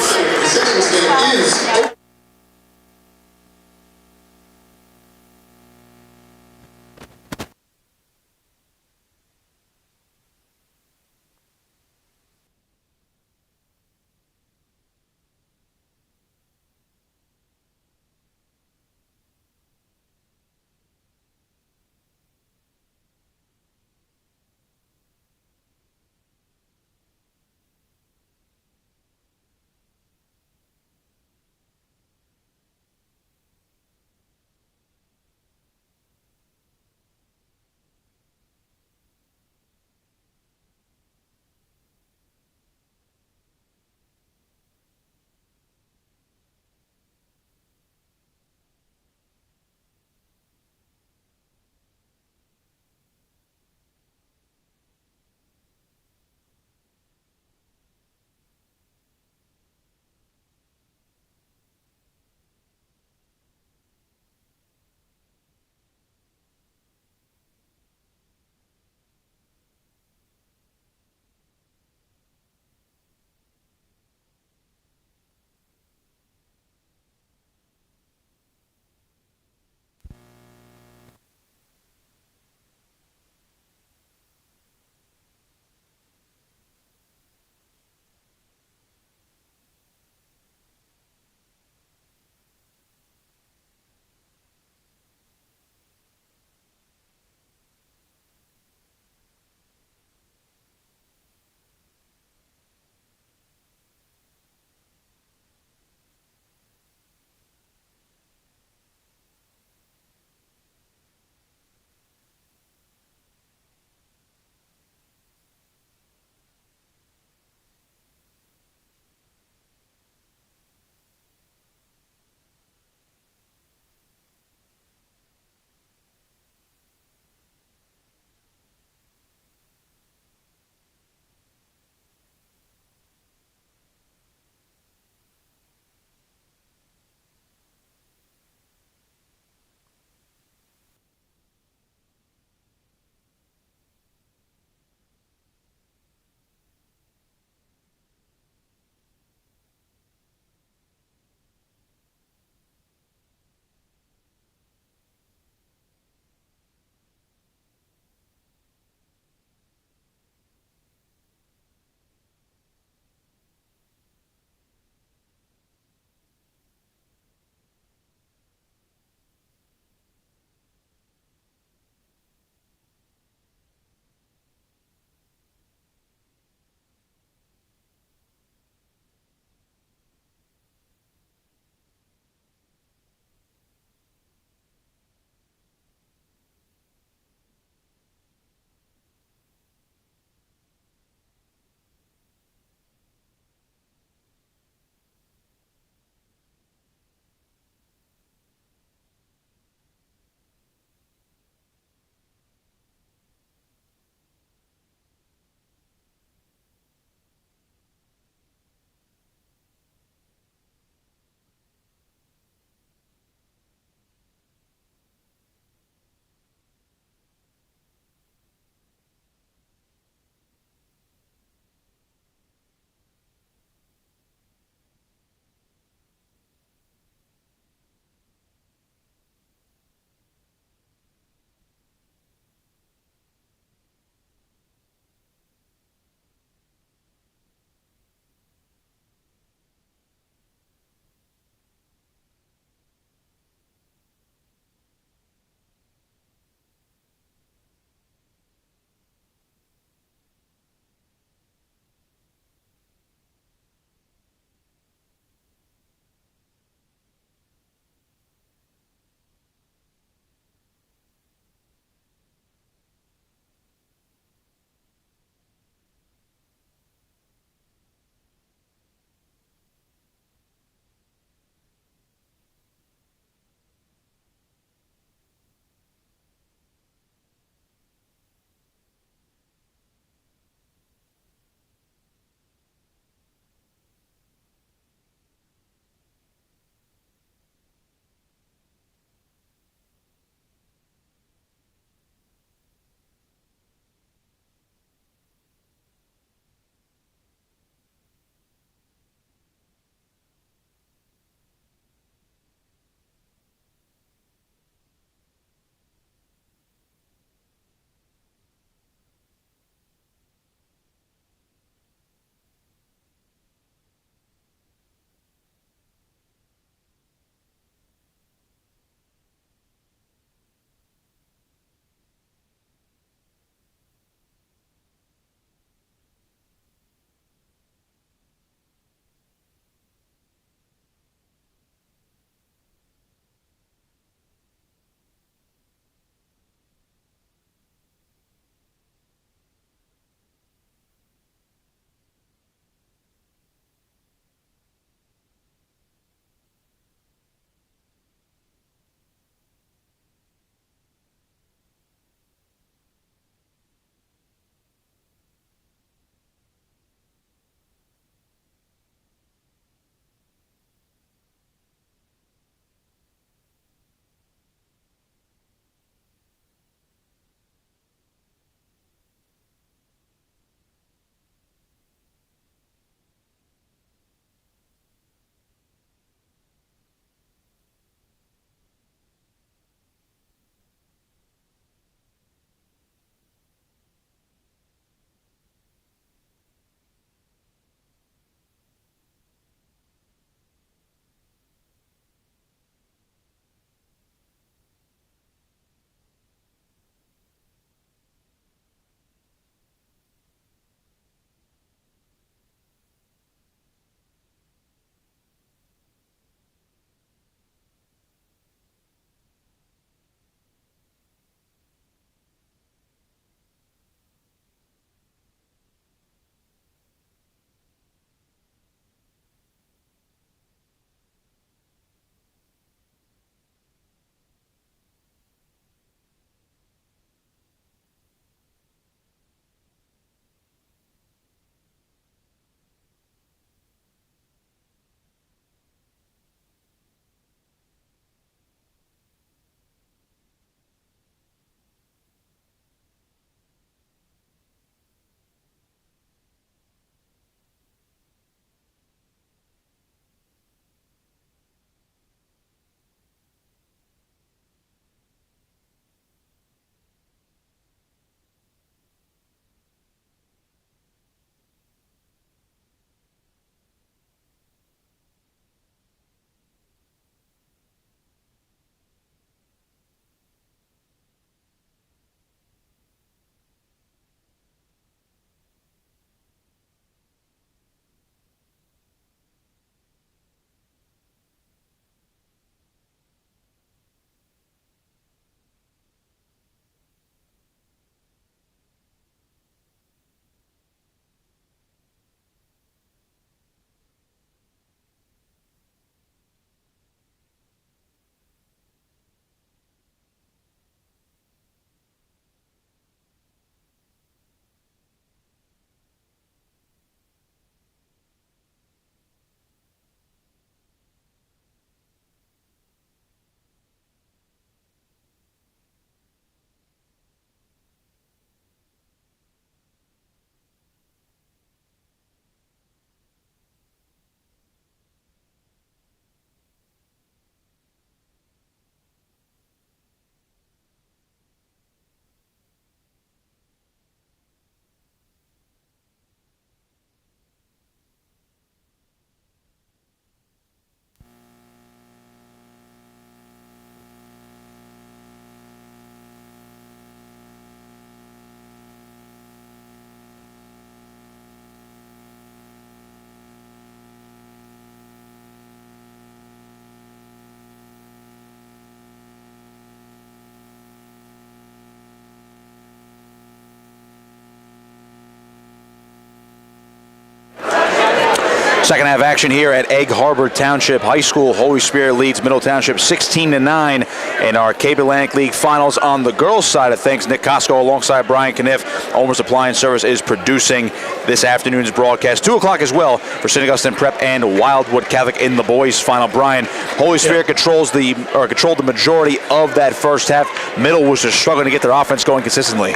Second half action here at Egg Harbor Township High School. Holy Spirit leads Middle Township 16-9 in our Cape Atlantic League finals. On the girls' side of things, Nick Costco alongside Brian Kniff. Ulmer's Appliance Service is producing this afternoon's broadcast. 2 o'clock as well for St. Augustine Prep and Wildwood Catholic in the boys' final. Brian, Holy Spirit controlled the majority of that first half. Middle was just struggling to get their offense going consistently.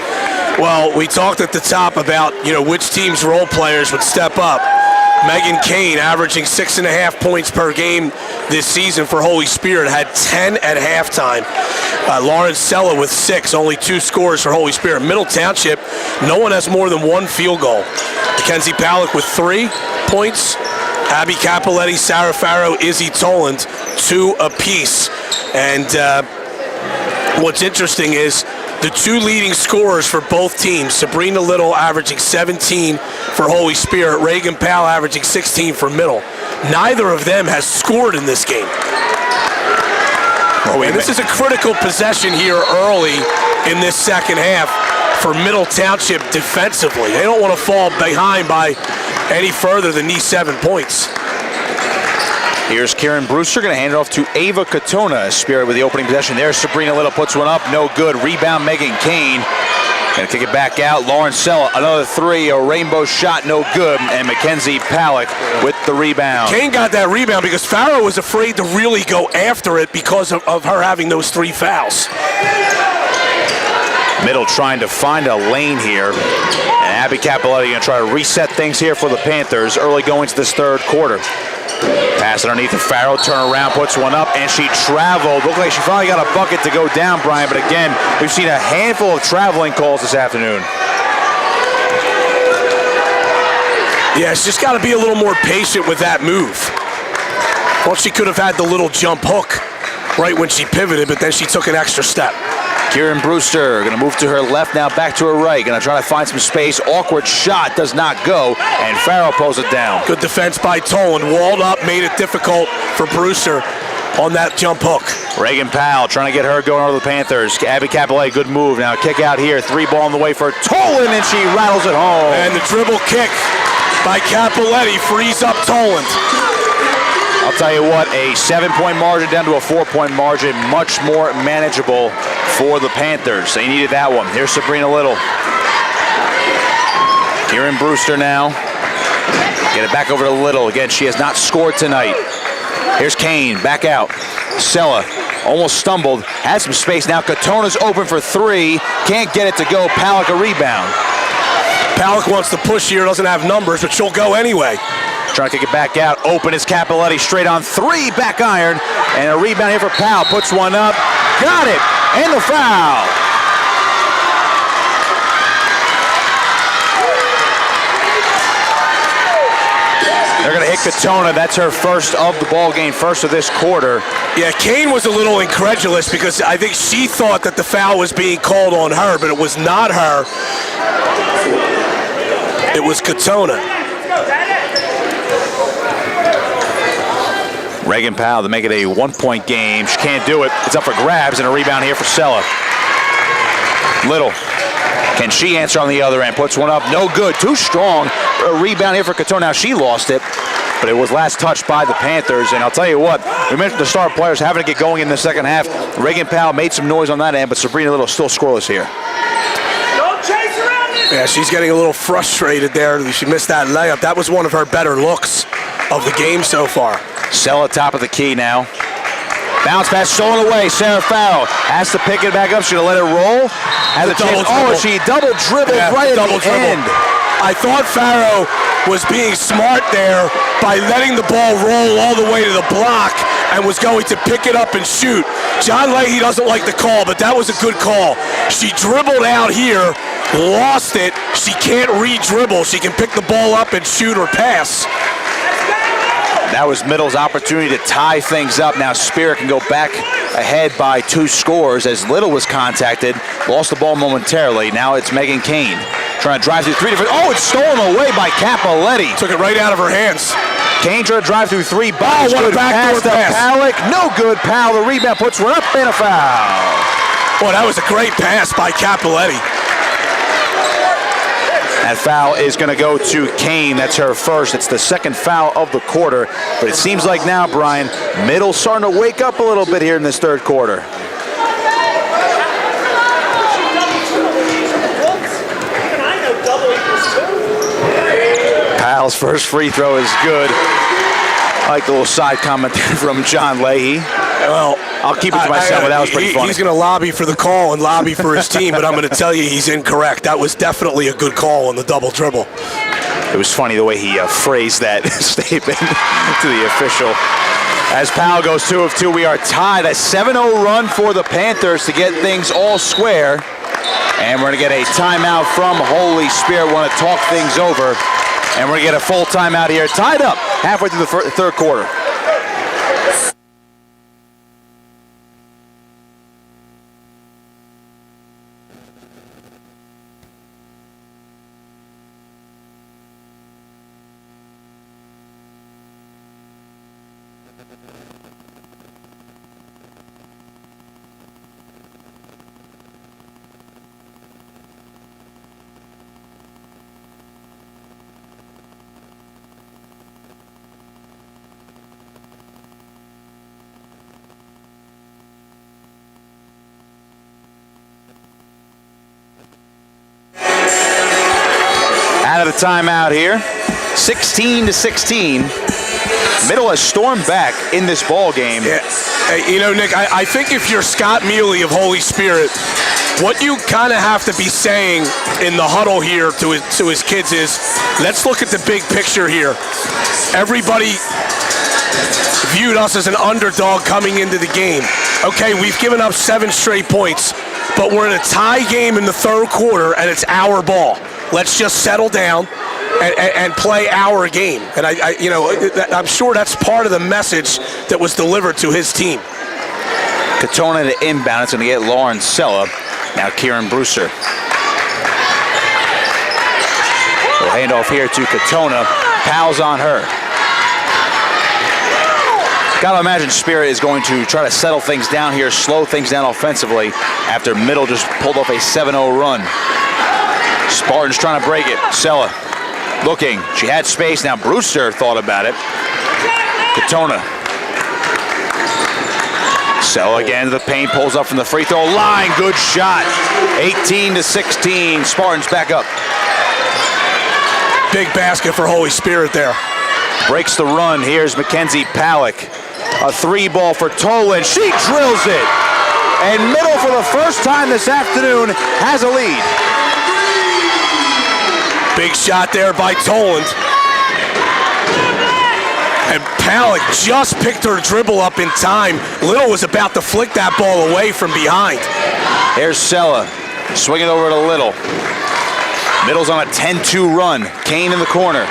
Well, we talked at the top about which team's role players would step up. Megan Kane, averaging 6.5 points per game this season for Holy Spirit, had 10 at halftime. Lauren Sella with 6, only 2 scores for Holy Spirit. Middle Township, no one has more than 1 field goal. Mackenzie Palak with 3 points. Abby Capoletti, Sarah Farrow, Izzy Toland, 2 apiece. And what's interesting is the 2 leading scorers for both teams, Sabrina Little averaging 17 for Holy Spirit, Reagan Powell averaging 16 for Middle. Neither of them has scored in this game. And this is a critical possession here early in this second half for Middle Township defensively. They don't want to fall behind by any further than these 7 points. Here's Karen Brewster, going to hand it off to Ava Katona. Spirit with the opening possession there. Sabrina Little puts one up, no good. Rebound, Megan Kane. Going to kick it back out. Lauren Sella, another 3, a rainbow shot, no good. And Mackenzie Palak with the rebound. Kane got that rebound because Farrow was afraid to really go after it because of her having those 3 fouls. Middle trying to find a lane here. And Abby Capoletti going to try to reset things here for the Panthers early going to this third quarter. Pass underneath to Farrow, turn around, puts one up, and she traveled. Looked like she finally got a bucket to go down, Brian, but again, we've seen a handful of traveling calls this afternoon. Yeah, she's just got to be a little more patient with that move. Well, she could have had the little jump hook right when she pivoted, but then she took an extra step. Kieran Brewster going to move to her left, now back to her right. Going to try to find some space. Awkward shot, does not go, and Farrow pulls it down. Good defense by Toland. Walled up, made it difficult for Brewster on that jump hook. Reagan Powell trying to get her going over the Panthers. Abby Capoletti, good move. Now kick out here. 3 ball on the way for Toland, and she rattles it home. And the dribble kick by Capoletti frees up Toland. I'll tell you what, a 7-point margin down to a 4-point margin, much more manageable for the Panthers. They needed that one. Here's Sabrina Little. Kieran Brewster now. Get it back over to Little. Again, she has not scored tonight. Here's Kane, back out. Sella almost stumbled, has some space now. Katona's open for 3, can't get it to go. Palak a rebound. Palak wants to push here, doesn't have numbers, but she'll go anyway. Trying to kick it back out. Open is Capoletti, straight on 3, back iron. And a rebound here for Powell. Puts one up. Got it. And the foul. They're going to hit Katona. That's her first of the ball game, first of this quarter. Yeah, Kane was a little incredulous because I think she thought that the foul was being called on her, but it was not her. It was Katona. Reagan Powell to make it a 1-point game. She can't do it. It's up for grabs, and a rebound here for Sella. Little. Can she answer on the other end? Puts one up. No good. Too strong. A rebound here for Katona. Now she lost it, but it was last touched by the Panthers. And I'll tell you what, we mentioned the star players having to get going in the second half. Reagan Powell made some noise on that end, but Sabrina Little still scoreless here. Yeah, she's getting a little frustrated there. She missed that layup. That was one of her better looks of the game so far. Sella top of the key now. Bounce pass stolen away. Sarah Farrow has to pick it back up. She's going to let it roll. Has a chance. Oh, she double dribbled right at the end. I thought Farrow was being smart there by letting the ball roll all the way to the block and was going to pick it up and shoot. John Leahy doesn't like the call, but that was a good call. She dribbled out here, lost it. She can't re-dribble. She can pick the ball up and shoot or pass. That was Middle's opportunity to tie things up. Now Spirit can go back ahead by 2 scores as Little was contacted. Lost the ball momentarily. Now it's Megan Kane trying to drive through 3 different. Oh, it's stolen away by Capoletti. Took it right out of her hands. Kane trying to drive through 3 bodies. Oh, what a backdoor pass. Palak. No good. Powell, the rebound, puts one up and a foul. Boy, that was a great pass by Capoletti. That foul is going to go to Kane. That's her first. It's the second foul of the quarter. But it seems like now, Brian, Middle's starting to wake up a little bit here in this third quarter. Powell's first free throw is good. I like the little side comment there from John Leahy. Well, I'll keep it to myself, but that was pretty funny. He's going to lobby for the call and lobby for his team, but I'm going to tell you he's incorrect. That was definitely a good call on the double dribble. It was funny the way he phrased that statement to the official. As Powell goes 2 of 2, we are tied. A 7-0 run for the Panthers to get things all square. And we're going to get a timeout from Holy Spirit. We want to talk things over. And we're going to get a full timeout here. Tied up halfway through the third quarter. Out of the timeout here, 16-16. Middle has stormed back in this ball game. Yeah. Hey, you know, Nick, I think if you're Scott Mealy of Holy Spirit, what you kind of have to be saying in the huddle here to his kids is, let's look at the big picture here. Everybody viewed us as an underdog coming into the game. Okay, we've given up 7 straight points, but we're in a tie game in the third quarter, and it's our ball. Let's just settle down and play our game. And I'm sure that's part of the message that was delivered to his team. Katona to inbound. It's going to get Lauren Sella. Now Kieran Brewster. We'll hand off here to Katona. Powell's on her. Gotta imagine Spirit is going to try to settle things down here, slow things down offensively after Middle just pulled off a 7-0 run. Spartans trying to break it. Sella looking. She had space. Now Brewster thought about it. Katona. Sella again to the paint. Pulls up from the free throw line. Good shot. 18-16. Spartans back up. Big basket for Holy Spirit there. Breaks the run. Here's Mackenzie Palak. A 3-ball for Tolan. She drills it. And Middle, for the first time this afternoon, has a lead. Big shot there by Toland. And Palak just picked her dribble up in time. Little was about to flick that ball away from behind. Here's Sella. Swinging over to Little. Middle's on a 10-2 run. Kane in the corner.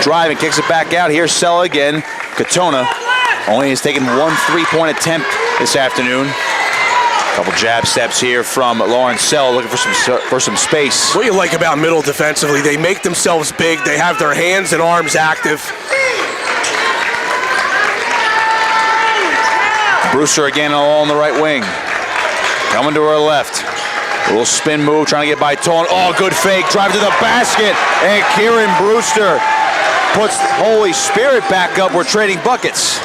Driving, kicks it back out. Here's Sella again. Katona only has taken 1 3-point attempt this afternoon. Couple jab steps here from Lauren Sell, looking for some space. What you like about Middle defensively, they make themselves big. They have their hands and arms active. Brewster again all on the right wing. Coming to her left. A little spin move, trying to get by Tolan. Oh, good fake. Drive to the basket. And Kieran Brewster puts Holy Spirit back up. We're trading buckets.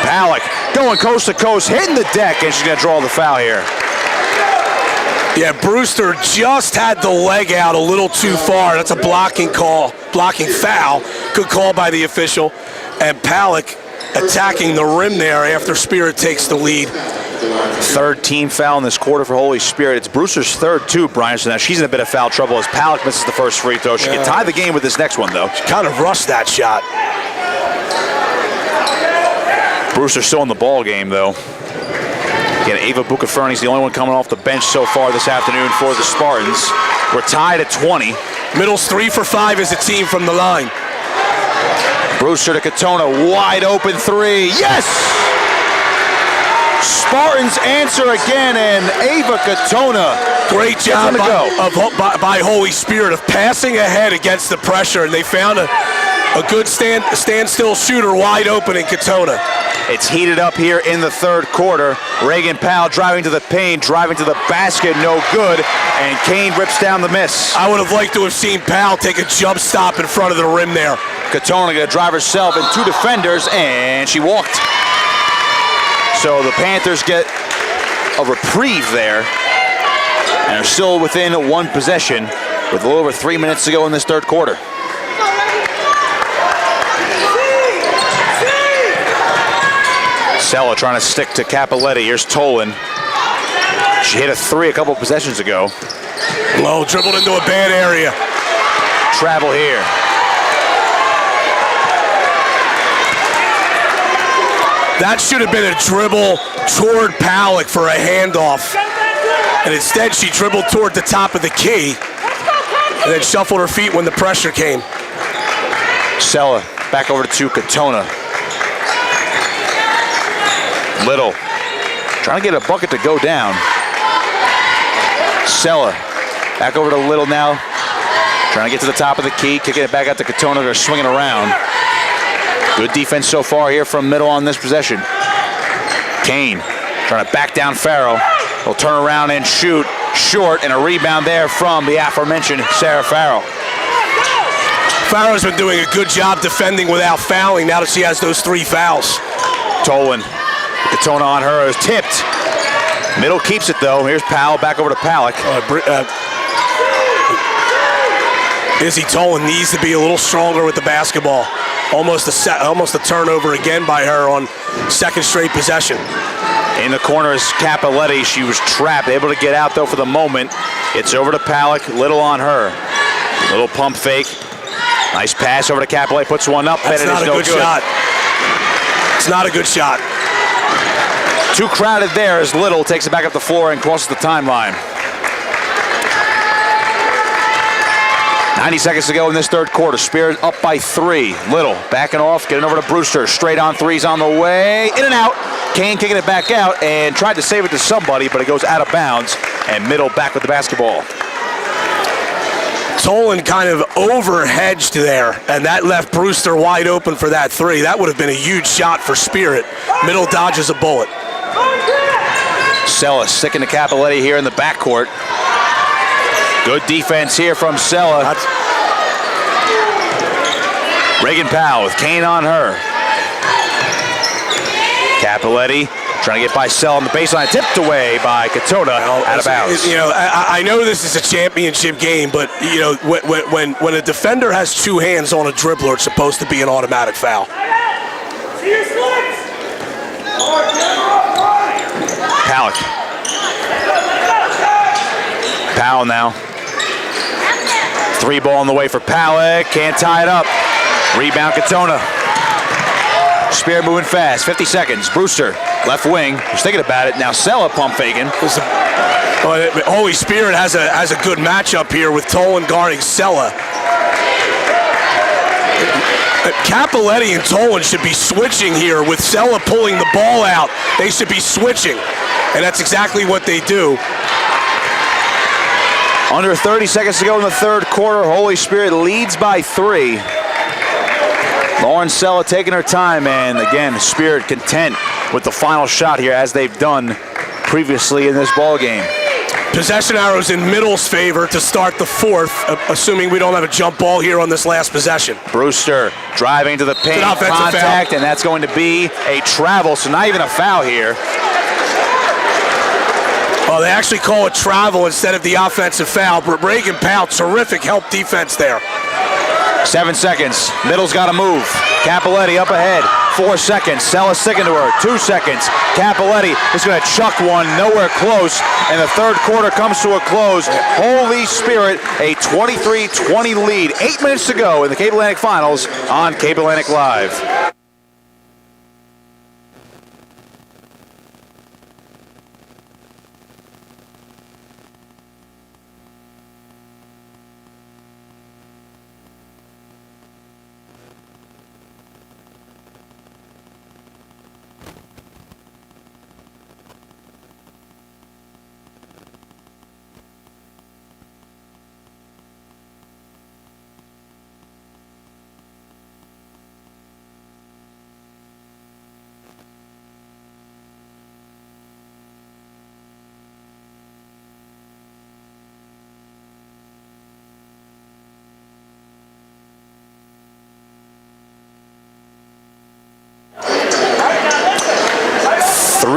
Palak going coast to coast, hitting the deck, and she's going to draw the foul here. Yeah, Brewster just had the leg out a little too far. That's a blocking call, blocking foul. Good call by the official. And Palak attacking the rim there after Spirit takes the lead. Third team foul in this quarter for Holy Spirit. It's Brewster's third too, Brian. So now she's in a bit of foul trouble as Palak misses the first free throw. She can tie the game with this next one, though. She kind of rushed that shot. Brewster still in the ball game, though. Again, Ava Bucaferni's the only one coming off the bench so far this afternoon for the Spartans. We're tied at 20. Middle's 3 for 5 as a team from the line. Brewster to Katona, wide open 3. Yes! Spartans answer again, and Ava Katona. Great job by Holy Spirit of passing ahead against the pressure, and they found a A good standstill shooter wide open in Katona. It's heated up here in the third quarter. Reagan Powell driving to the paint, driving to the basket, no good, and Kane rips down the miss. I would have liked to have seen Powell take a jump stop in front of the rim there. Katona gonna drive herself and two defenders, and she walked. So the Panthers get a reprieve there, and are still within one possession with a little over 3 minutes to go in this third quarter. Sella trying to stick to Capoletti. Here's Tolan. She hit a three a couple possessions ago. Low dribbled into a bad area. Travel here. That should have been a dribble toward Powell for a handoff. And instead she dribbled toward the top of the key and then shuffled her feet when the pressure came. Sella back over to Katona. Little trying to get a bucket to go down. Sella back over to Little now. Trying to get to the top of the key, kicking it back out to Katona. They're swinging around. Good defense so far here from Middle on this possession. Kane trying to back down Farrell. He'll turn around and shoot short, and a rebound there from the aforementioned Sarah Farrell. Farrell's been doing a good job defending without fouling now that she has those 3 fouls. Tolan, Katona on her, is tipped. Middle keeps it though. Here's Powell back over to Palak. Izzy Tolan needs to be a little stronger with the basketball. Almost a turnover again by her on second straight possession. In the corner is Capoletti. She was trapped, able to get out though for the moment. It's over to Palak, Little on her. Little pump fake. Nice pass over to Capoletti, puts one up, That's and it not is a no good shot. It's not a good shot. Too crowded there as Little takes it back up the floor and crosses the timeline. 90 seconds to go in this third quarter. Spears up by 3. Little backing off, getting over to Brewster. Straight on threes on the way. In and out. Kane kicking it back out and tried to save it to somebody, but it goes out of bounds. And Middle back with the basketball. Tolan kind of over-hedged there, and that left Brewster wide open for that 3. That would have been a huge shot for Spirit. Middle dodges a bullet. Sella sticking to Capoletti here in the backcourt. Good defense here from Sella. Reagan Powell with Kane on her. Capoletti trying to get by Sella on the baseline, tipped away by Katona, out of bounds. You know, I know this is a championship game, but you know, when a defender has 2 hands on a dribbler, it's supposed to be an automatic foul. Palak. Powell now. 3 ball on the way for Palak. Can't tie it up. Rebound Katona. Spear moving fast. 50 seconds. Brewster, left wing. Was thinking about it. Now Sella pump faking. Holy Spirit has a good matchup here with Tolan guarding Sella. Capoletti and Tolan should be switching here with Sella pulling the ball out. They should be switching, and that's exactly what they do. Under 30 seconds to go in the third quarter. Holy Spirit leads by 3. Lauren Sella taking her time, and again, Spirit content with the final shot here as they've done previously in this ball game. Possession arrows in Middle's favor to start the 4th, assuming we don't have a jump ball here on this last possession. Brewster driving to the paint, contact, and that's going to be a travel, so not even a foul here. Oh, they actually call it travel instead of the offensive foul. But Reagan Powell, terrific help defense there. 7 seconds. Middle's got to move. Capoletti up ahead. 4 seconds. Sella sticking to her. 2 seconds. Capoletti is going to chuck one nowhere close, and the third quarter comes to a close. Holy Spirit, a 23-20 lead. 8 minutes to go in the Cape Atlantic Finals on Cape Atlantic Live.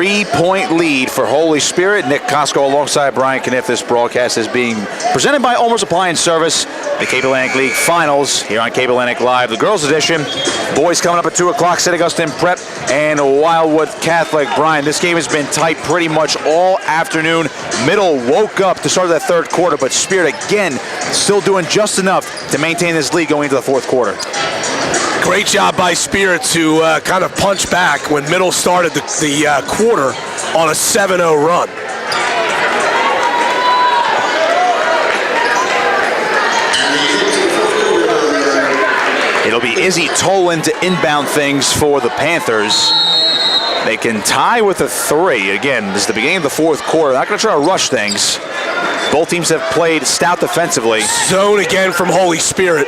3-point lead for Holy Spirit. Nick Costco alongside Brian Kniff. This broadcast is being presented by Ulmer's Appliance Service. The Cape Atlantic League Finals here on Cape Atlantic Live. The girls edition. Boys coming up at 2 o'clock. St. Augustine Prep and Wildwood Catholic. Brian, this game has been tight pretty much all afternoon. Middle woke up to start that third quarter, but Spirit again still doing just enough to maintain this lead going into the fourth quarter. Great job by Spirit to kind of punch back when Middle started the quarter on a 7-0 run. It'll be Izzy Toland to inbound things for the Panthers. They can tie with a 3. Again, this is the beginning of the fourth quarter. Not going to try to rush things. Both teams have played stout defensively. Zone again from Holy Spirit.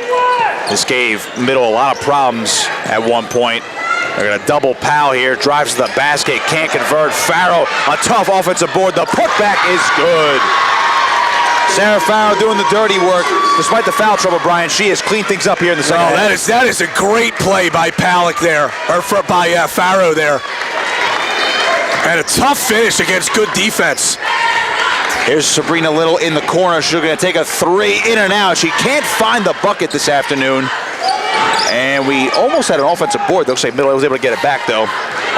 This gave Middle a lot of problems at one point. They're going to double Powell here. Drives to the basket. Can't convert. Farrow, a tough offensive board. The putback is good. Sarah Farrow doing the dirty work. Despite the foul trouble, Brian, she has cleaned things up here in the second half. That is a great play by Palak there, or by Farrow there. And a tough finish against good defense. Here's Sabrina Little in the corner. She's going to take a 3 in and out. She can't find the bucket this afternoon. And we almost had an offensive board. Looks like Middle was able to get it back, though.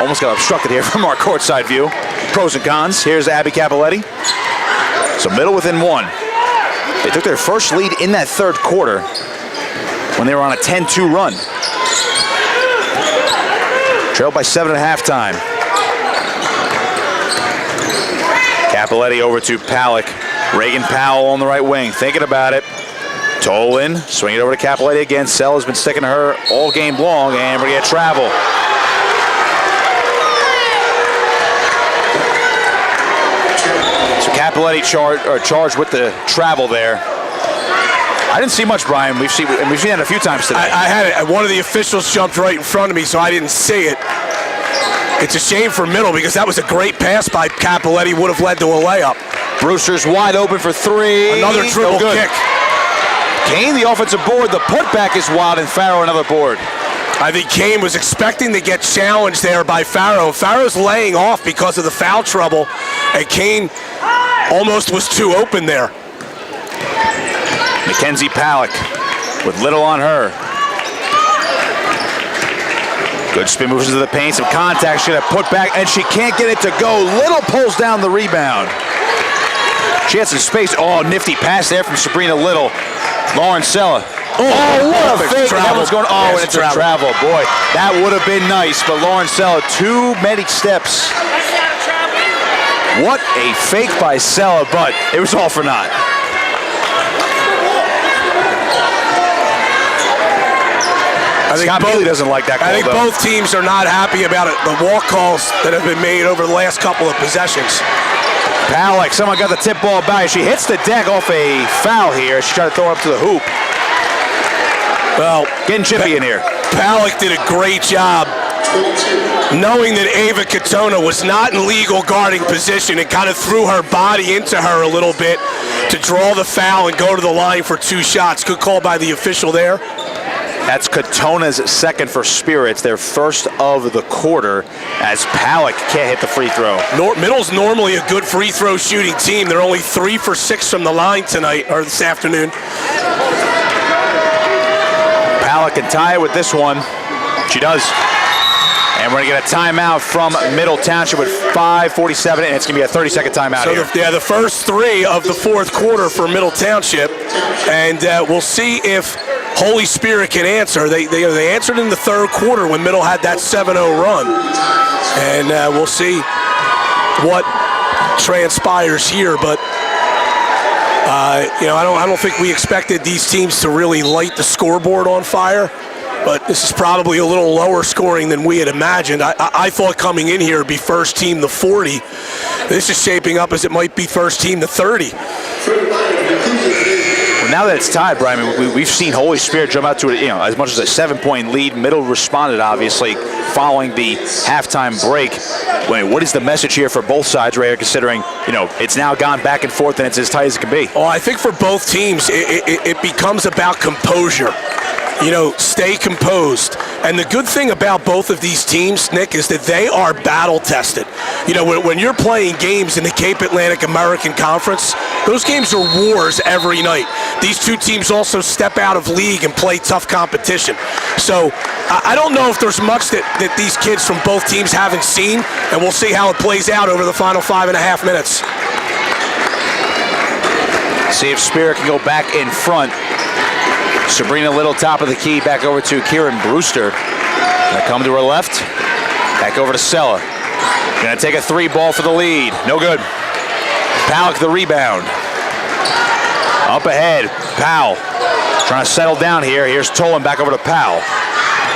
Almost got obstructed here from our courtside view. Pros and cons. Here's Abby Capoletti. So Middle within 1. They took their first lead in that third quarter when they were on a 10-2 run. Trailed by 7 at halftime. Capoletti over to Palak. Reagan Powell on the right wing, thinking about it. Tolan, swing it over to Capoletti again. Sell has been sticking to her all game long, and we're going to get travel. So Capoletti charged with the travel there. I didn't see much, Brian. We've seen that a few times today. I had it. One of the officials jumped right in front of me, so I didn't see it. It's a shame for Middle because that was a great pass by Capoletti. Would have led to a layup. Brewster's wide open for 3. Another dribble kick. Kane, the offensive board. The putback is wild, and Farrow another board. I think Kane was expecting to get challenged there by Farrow. Farrow's laying off because of the foul trouble, and Kane almost was too open there. Mackenzie Palak with Little on her. Good spin moves into the paint, some contact. She's going to put back, and she can't get it to go. Little pulls down the rebound. She had some space. Oh, nifty pass there from Sabrina Little. Lauren Sella. Oh, what a fake. That was going, and it's a travel. Boy, that would have been nice, but Lauren Sella, too many steps. What a fake by Sella, but it was all for naught. Scott Bailey doesn't like that call, I think both teams are not happy about it. The walk calls that have been made over the last couple of possessions. Palak, someone got the tip ball back. She hits the deck off a foul here. She tried to throw it up to the hoop. Well, getting chippy in here. Palak did a great job knowing that Ava Katona was not in legal guarding position and kind of threw her body into her a little bit to draw the foul and go to the line for 2 shots. Good call by the official there. That's Katona's second for Spirits, their first of the quarter, as Palak can't hit the free throw. Middle's normally a good free throw shooting team. They're only 3 for 6 from the line tonight, or this afternoon. Palak can tie it with this one. She does. And we're going to get a timeout from Middle Township with 5:47, and it's going to be a 30-second timeout here. The first 3 of the fourth quarter for Middle Township, and we'll see if Holy Spirit can answer. They answered in the third quarter when Middle had that 7-0 run, and we'll see what transpires here. But I don't think we expected these teams to really light the scoreboard on fire. But this is probably a little lower scoring than we had imagined. I thought coming in here it'd be first team to 40. This is shaping up as it might be first team to 30. Well, now that it's tied, Brian, we've seen Holy Spirit jump out to as much as a 7-point lead. Middle responded, obviously, following the halftime break. What is the message here for both sides, Ray, considering it's now gone back and forth and it's as tight as it can be? Oh, I think for both teams, it becomes about composure. stay composed. And the good thing about both of these teams, Nick, is that they are battle tested. When you're playing games in the Cape Atlantic American Conference, those games are wars every night. These two teams also step out of league and play tough competition. So I don't know if there's much that these kids from both teams haven't seen, and we'll see how it plays out over the final 5.5 minutes. See if Spirit can go back in front. Sabrina Little, top of the key, back over to Kieran Brewster. Gonna come to her left, back over to Sella. Gonna take a 3 ball for the lead, no good. Palak the rebound. Up ahead, Powell trying to settle down here. Here's Tolan back over to Powell.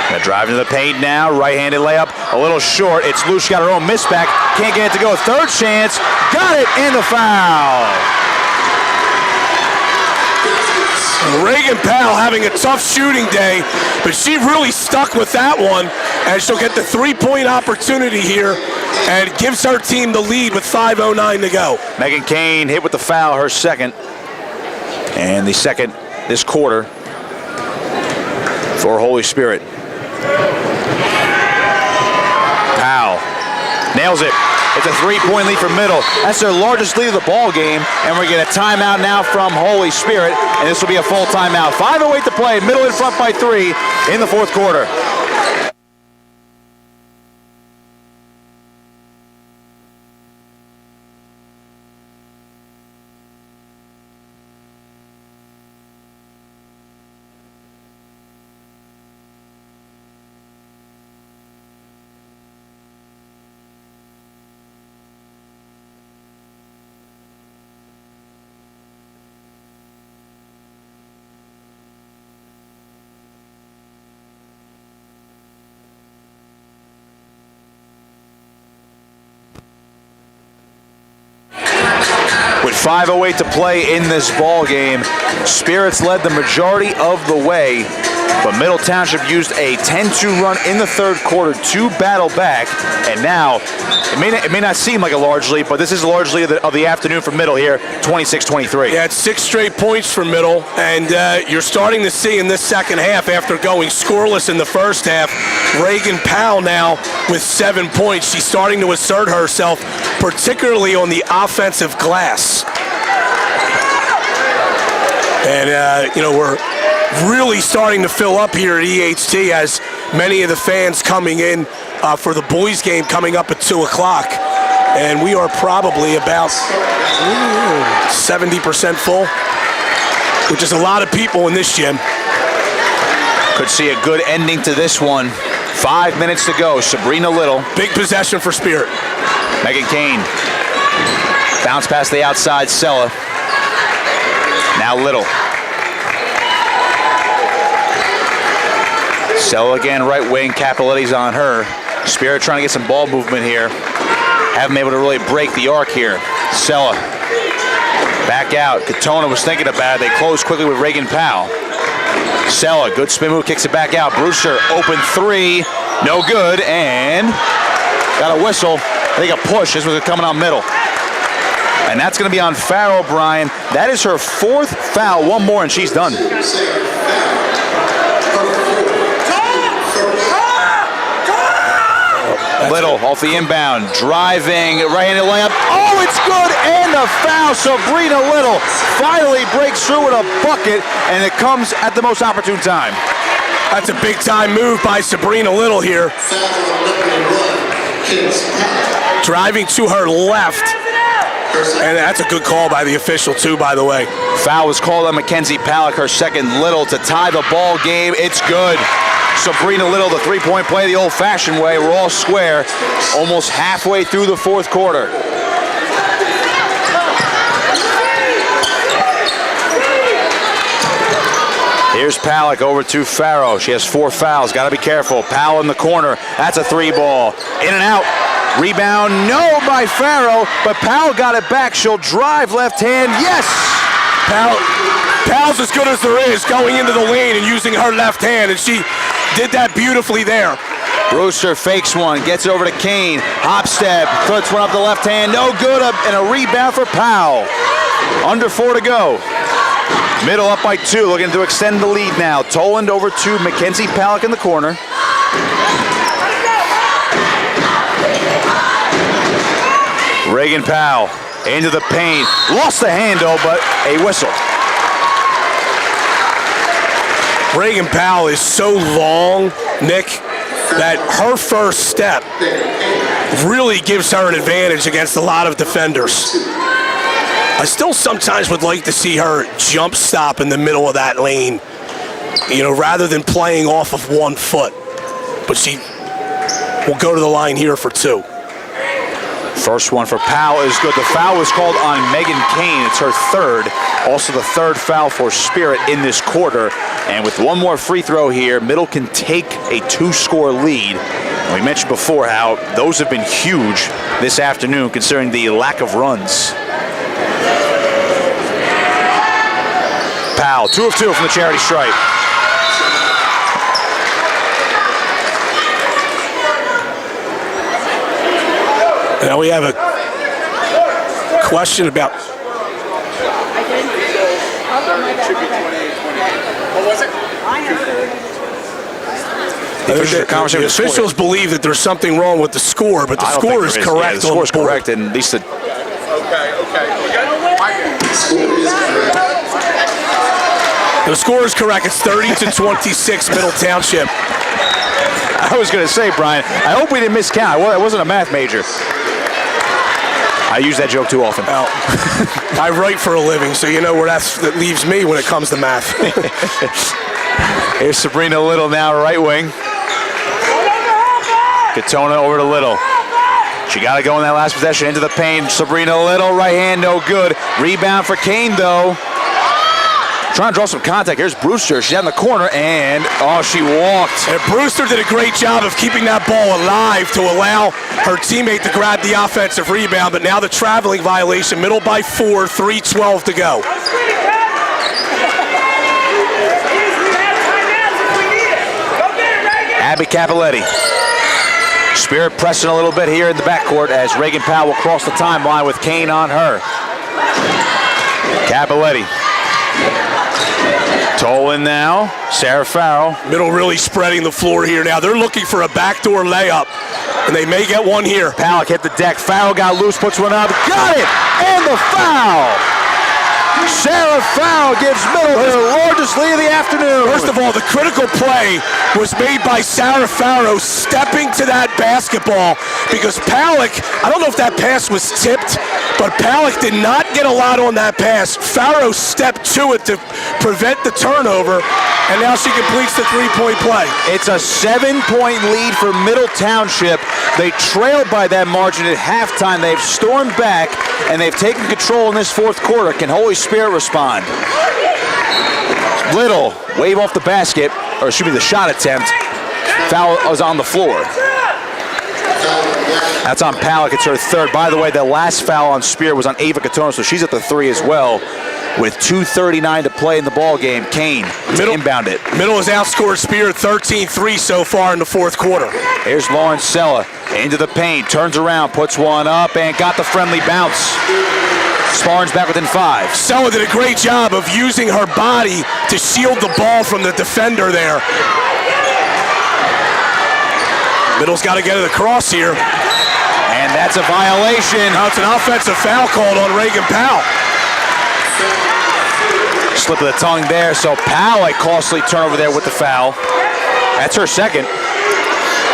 Gonna drive into the paint now, right-handed layup, a little short. It's loose, she got her own miss back, can't get it to go. Third chance, got it, and the foul. Reagan Powell having a tough shooting day, but she really stuck with that one, and she'll get the 3-point opportunity here, and gives her team the lead with 5:09 to go. Megan Kane hit with the foul, her second, and the second this quarter for Holy Spirit. Powell nails it. It's a 3-point lead for Middle. That's their largest lead of the ball game, and we're getting a timeout now from Holy Spirit, and this will be a full timeout. 5:08 to play. Middle in front by 3 in the fourth quarter. With 5:08 to play in this ball game, Spirits led the majority of the way, but Middle Township used a 10-2 run in the third quarter to battle back, and now it may not seem like a large lead, but this is a large lead of the afternoon for Middle here, 26-23. Yeah, it's 6 straight points for Middle, and you're starting to see in this second half, after going scoreless in the first half, Reagan Powell now with 7 points. She's starting to assert herself, particularly on the offensive glass. And, we're really starting to fill up here at EHT, as many of the fans coming in for the boys game coming up at 2 o'clock. And we are probably about 70% full, which is a lot of people in this gym. Could see a good ending to this one. 5 minutes to go. Sabrina Little. Big possession for Spirit. Megan Kane. Bounce past the outside, Sella. Now Little. Sella again, right wing. Capiletti's on her. Spirit trying to get some ball movement here. Haven't been able to really break the arc here. Sella. Back out. Katona was thinking about it. They close quickly with Reagan Powell. Sella, good spin move, kicks it back out. Brewster, open 3. No good, and got a whistle. I think a push. This was coming on Middle. And that's going to be on Farrell, Brian. That is her 4th foul. One more, and she's done. Little off the inbound, driving, right-handed layup. Oh, it's good, and a foul. Sabrina Little finally breaks through with a bucket, and it comes at the most opportune time. That's a big-time move by Sabrina Little here. Driving to her left. And that's a good call by the official, too, by the way. Foul was called on Mackenzie Palak, her second. Little to tie the ball game. It's good. Sabrina Little, the 3-point play the old-fashioned way. We're all square, almost halfway through the fourth quarter. Here's Palak over to Farrow. She has 4 fouls. Got to be careful. Powell in the corner. That's a 3 ball. In and out. Rebound, no by Farrow, but Powell got it back. She'll drive left hand. Yes! Powell's as good as there is, going into the lane and using her left hand, and she did that beautifully there. Brewster fakes one, gets it over to Kane. Hop step, puts one up the left hand. No good, and a rebound for Powell. Under 4 to go. Middle up by 2, looking to extend the lead now. Toland over to Mackenzie Palak in the corner. Reagan Powell into the paint. Lost the handle, but a whistle. Reagan Powell is so long, Nick, that her first step really gives her an advantage against a lot of defenders. I still sometimes would like to see her jump stop in the middle of that lane, rather than playing off of 1 foot. But she will go to the line here for 2. First one for Powell is good. The foul was called on Megan Kane. It's her 3rd. Also the 3rd foul for Spirit in this quarter. And with 1 more free throw here, Middle can take a 2-score lead. And we mentioned before how those have been huge this afternoon considering the lack of runs. Powell, 2 of 2 from the charity stripe. Now we have a question about. What was it? The officials believe that there's something wrong with the score, but the score is correct. Yeah, the score is correct, and at least Okay. The score is correct. It's 30-26, Middle Township. I was going to say, Brian, I hope we didn't miscount. I wasn't a math major. I use that joke too often. Well, I write for a living, so you know where that leaves me when it comes to math. Here's Sabrina Little now, right wing. Katona over to Little. She got to go in that last possession into the paint. Sabrina Little, right hand, no good. Rebound for Kane, though. Trying to draw some contact. Here's Brewster. She's out in the corner, and she walked. And Brewster did a great job of keeping that ball alive to allow her teammate to grab the offensive rebound, but now the traveling violation. Middle by 4, 3:12 to go. Abby Capoletti. Spirit pressing a little bit here in the backcourt as Reagan Powell will cross the timeline with Kane on her. Capoletti. Toland now, Sarah Farrell. Middle really spreading the floor here now. They're looking for a backdoor layup, and they may get one here. Palak hit the deck. Farrell got loose, puts one up. Got it! And the foul! Sarah Farrell gives Middle their largest lead of the afternoon. First of all, the critical play was made by Sarah Farrow stepping to that basketball because Palak, I don't know if that pass was tipped, but Palak did not get a lot on that pass. Farrow stepped to it to prevent the turnover, and now she completes the 3-point play. It's a 7-point lead for Middle Township. They trailed by that margin at halftime. They've stormed back, and they've taken control in this 4th quarter. Can Holy Spirit respond? Little, wave off the basket, or excuse me, the shot attempt. Foul was on the floor. That's on Palak. It's her 3rd. By the way, the last foul on Spirit was on Ava Katona, so she's at the 3 as well. With 2:39 to play in the ball game, Kane to inbound it. Middle has outscored Spirit 13-3 so far in the 4th quarter. Here's Lauren Sella into the paint, turns around, puts one up, and got the friendly bounce. Sparns back within 5. Sella did a great job of using her body to shield the ball from the defender there. Middle's got to get it across here. And that's a violation. Now it's an offensive foul called on Reagan Powell. Slip of the tongue there, so Powell a costly turnover there with the foul. That's her 2nd.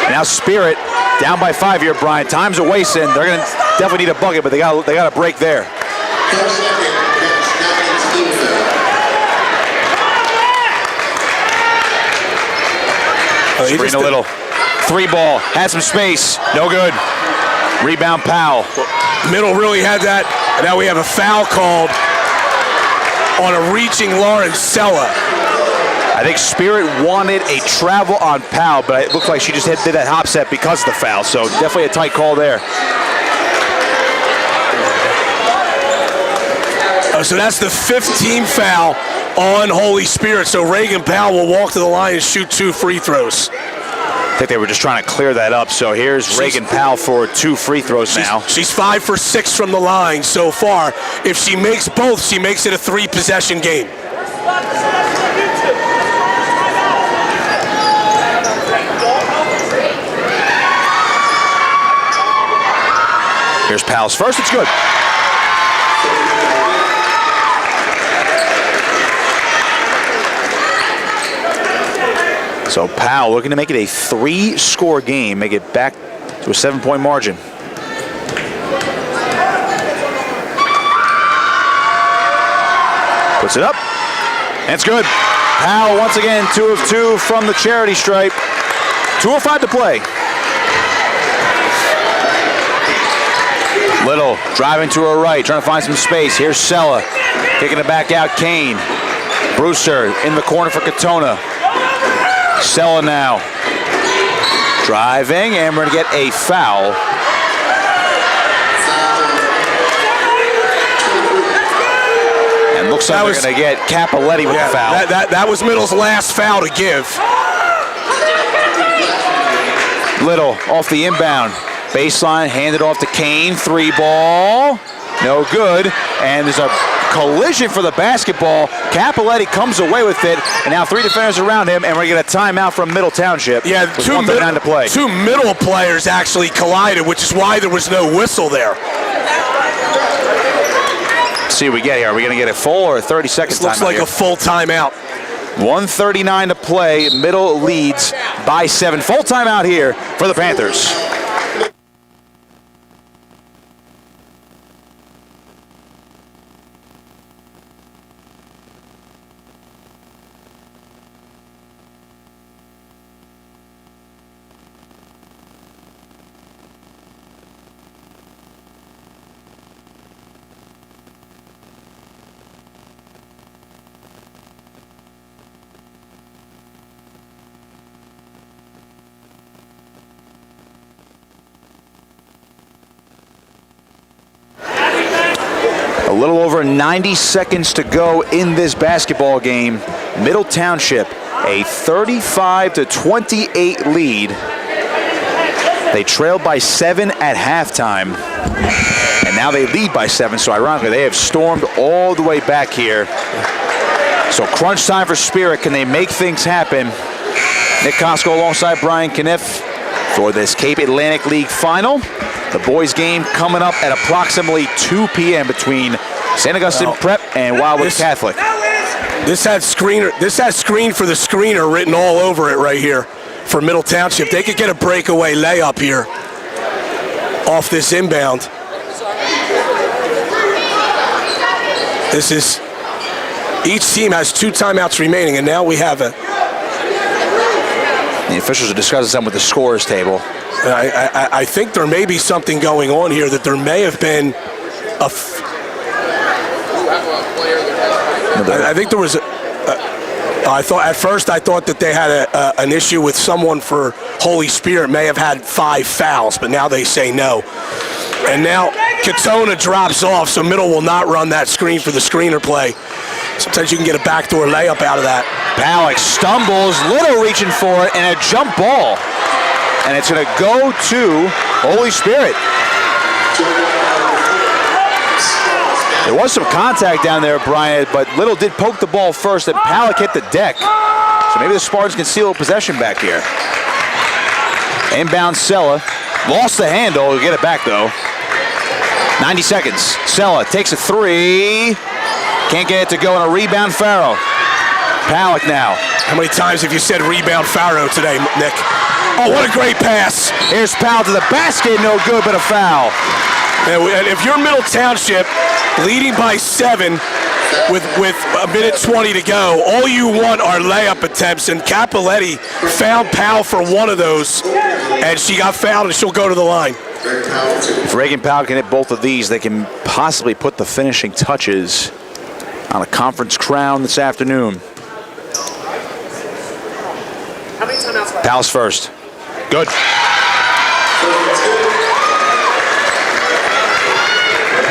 Now Spirit down by 5 here, Brian. Time's a wasting. They're going to definitely need a bucket, but they got a break there. Sabrina Little. 3 ball. Had some space. No good. Rebound Powell. Middle really had that. And now we have a foul called on a reaching Lauren Sella. I think Spirit wanted a travel on Powell, but it looked like she just did that hop set because of the foul. So definitely a tight call there. So that's the 15th foul on Holy Spirit. So Reagan Powell will walk to the line and shoot 2 free throws. I think they were just trying to clear that up. So here's Reagan Powell for 2 free throws now. She's 5 for 6 from the line so far. If she makes both, she makes it a 3-possession game. Here's Powell's first. It's good. So Powell looking to make it a 3-score game, make it back to a 7-point margin. Puts it up, and it's good. Powell once again 2 of 2 from the charity stripe. 2:05 to play. Little driving to her right, trying to find some space. Here's Sella kicking it back out. Kane. Brewster in the corner for Katona. Sella now driving, and we're going to get a foul. And looks like we're going to get Capoletti with a foul. That was Middle's last foul to give. Little off the inbound. Baseline, handed off to Kane. 3-ball. No good. And there's a collision for the basketball. Capoletti comes away with it, and now 3 defenders around him, and we're going to get a timeout from Middle Township. Yeah, two middle players actually collided, which is why there was no whistle there. Let's see what we get here. Are we going to get a full or a 30-second timeout? Looks like a full timeout. 1:39 to play. Middle leads by 7. Full timeout here for the Panthers. A little over 90 seconds to go in this basketball game. Middle Township, a 35-28 lead. They trailed by 7 at halftime, and now they lead by 7, so ironically, they have stormed all the way back here. So crunch time for Spirit. Can they make things happen? Nick Costco alongside Brian Kniff for this Cape Atlantic League final. The boys game coming up at approximately 2 p.m. between St. Augustine Prep and Wildwood Catholic. This has screen for the screener written all over it right here for Middle Township. They could get a breakaway layup here off this inbound. This is, each team has 2 timeouts remaining, and now we have a. The officials are discussing something with the scorers table. I think there may be something going on here, that there may have been I think there was I thought that they had an issue with someone for Holy Spirit may have had 5 fouls, but now they say no. And now Katona drops off, so Middle will not run that screen for the screener play. Sometimes you can get a backdoor layup out of that. Palick stumbles, Little reaching for it, and a jump ball. And it's going to go to Holy Spirit. There was some contact down there, Brian, but Little did poke the ball first, and Palick hit the deck. So maybe the Spartans can steal possession back here. Inbound Sella. Lost the handle. He'll get it back, though. 90 seconds. Sella takes a 3. Can't get it to go on a rebound. Farrow. Palick now. How many times have you said rebound Farrow today, Nick? Oh, what a great pass. Here's Powell to the basket. No good, but a foul. And if you're Middle Township, leading by 7 with a minute 20 to go, all you want are layup attempts, and Capoletti found Powell for one of those, and she got fouled, and she'll go to the line. If Reagan Powell can hit both of these, they can possibly put the finishing touches on a conference crown this afternoon. Powell's first. Good.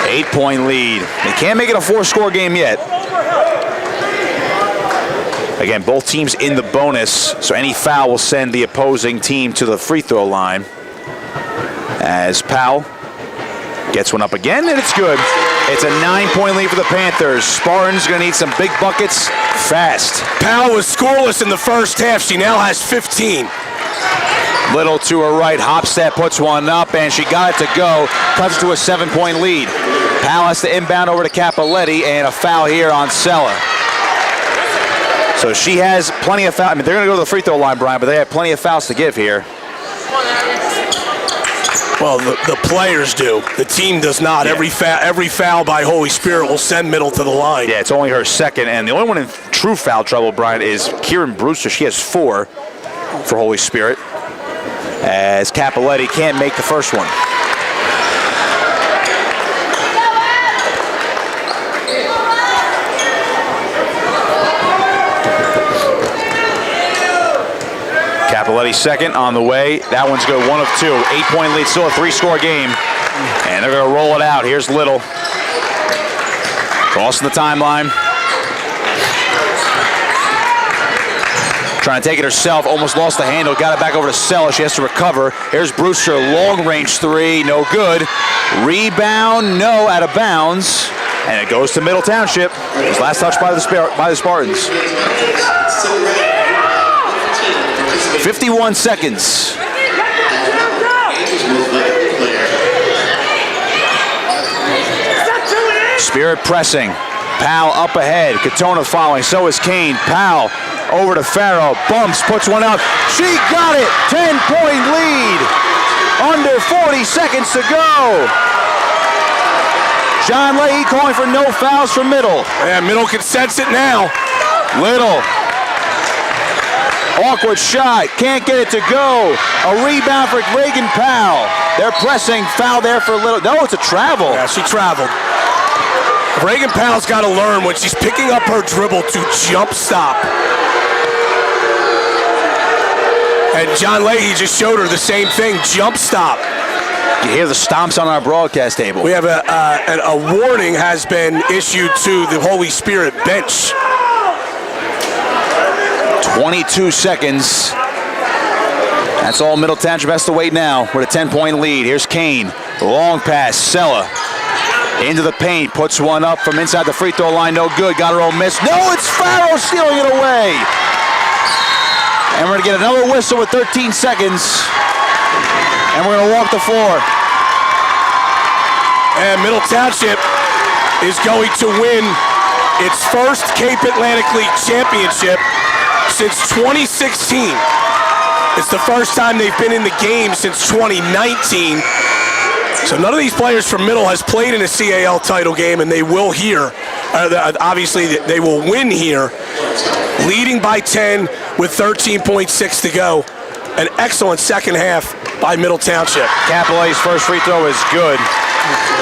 Eight-point lead. They can't make it a 4-score game yet. Again, both teams in the bonus, so any foul will send the opposing team to the free throw line. As Powell gets one up again, and it's good. It's a 9-point lead for the Panthers. Spartans going to need some big buckets fast. Powell was scoreless in the first half. She now has 15. Little to her right. Hopstad puts one up, and she got it to go. Cuts it to a 7-point lead. Powell has to inbound over to Capoletti, and a foul here on Sella. So she has plenty of fouls. I mean, they're going to go to the free throw line, Brian, but they have plenty of fouls to give here. Well, the players do. The team does not. Yeah. Every foul by Holy Spirit will send Middle to the line. Yeah, it's only her second, and the only one in true foul trouble, Brian, is Kieran Brewster. She has 4 for Holy Spirit, as Capoletti can't make the first one. Capoletti second on the way. That one's good, 1 of 2. 8-point lead, still a 3-score game. And they're gonna roll it out. Here's Little. Crossing the timeline. Trying to take it herself, almost lost the handle, got it back over to Sella. She has to recover. Here's Brewster, long-range 3, no good. Rebound, no, out of bounds. And it goes to Middle Township. His last touch by the Spartans. 51 seconds. Spirit pressing. Powell up ahead. Katona following. So is Kane. Powell over to Farrow. Bumps, puts one up. She got it. 10-point lead. Under 40 seconds to go. John Leahy calling for no fouls for Middle. Yeah, Middle can sense it now. Little. Awkward shot, can't get it to go. A rebound for Reagan Powell. They're pressing, foul there for Little. No, it's a travel. Yeah, she traveled. Reagan Powell's got to learn when she's picking up her dribble to jump stop. And John Leahy just showed her the same thing, jump stop. You hear the stomps on our broadcast table. We have a warning has been issued to the Holy Spirit bench. 22 seconds. That's all Middle Township has to wait now with a 10-point lead. Here's Kane. Long pass. Sella into the paint. Puts one up from inside the free throw line. No good. Got her own miss. No, it's Farrow stealing it away. And we're going to get another whistle with 13 seconds. And we're going to walk the floor. And Middle Township is going to win its first Cape Atlantic League championship since 2016. It's the first time they've been in the game since 2019. So none of these players from Middle has played in a CAL title game, and they will here. Obviously, they will win here, leading by 10 with 13.6 to go. An excellent second half by Middle Township. Capoletti's first free throw is good.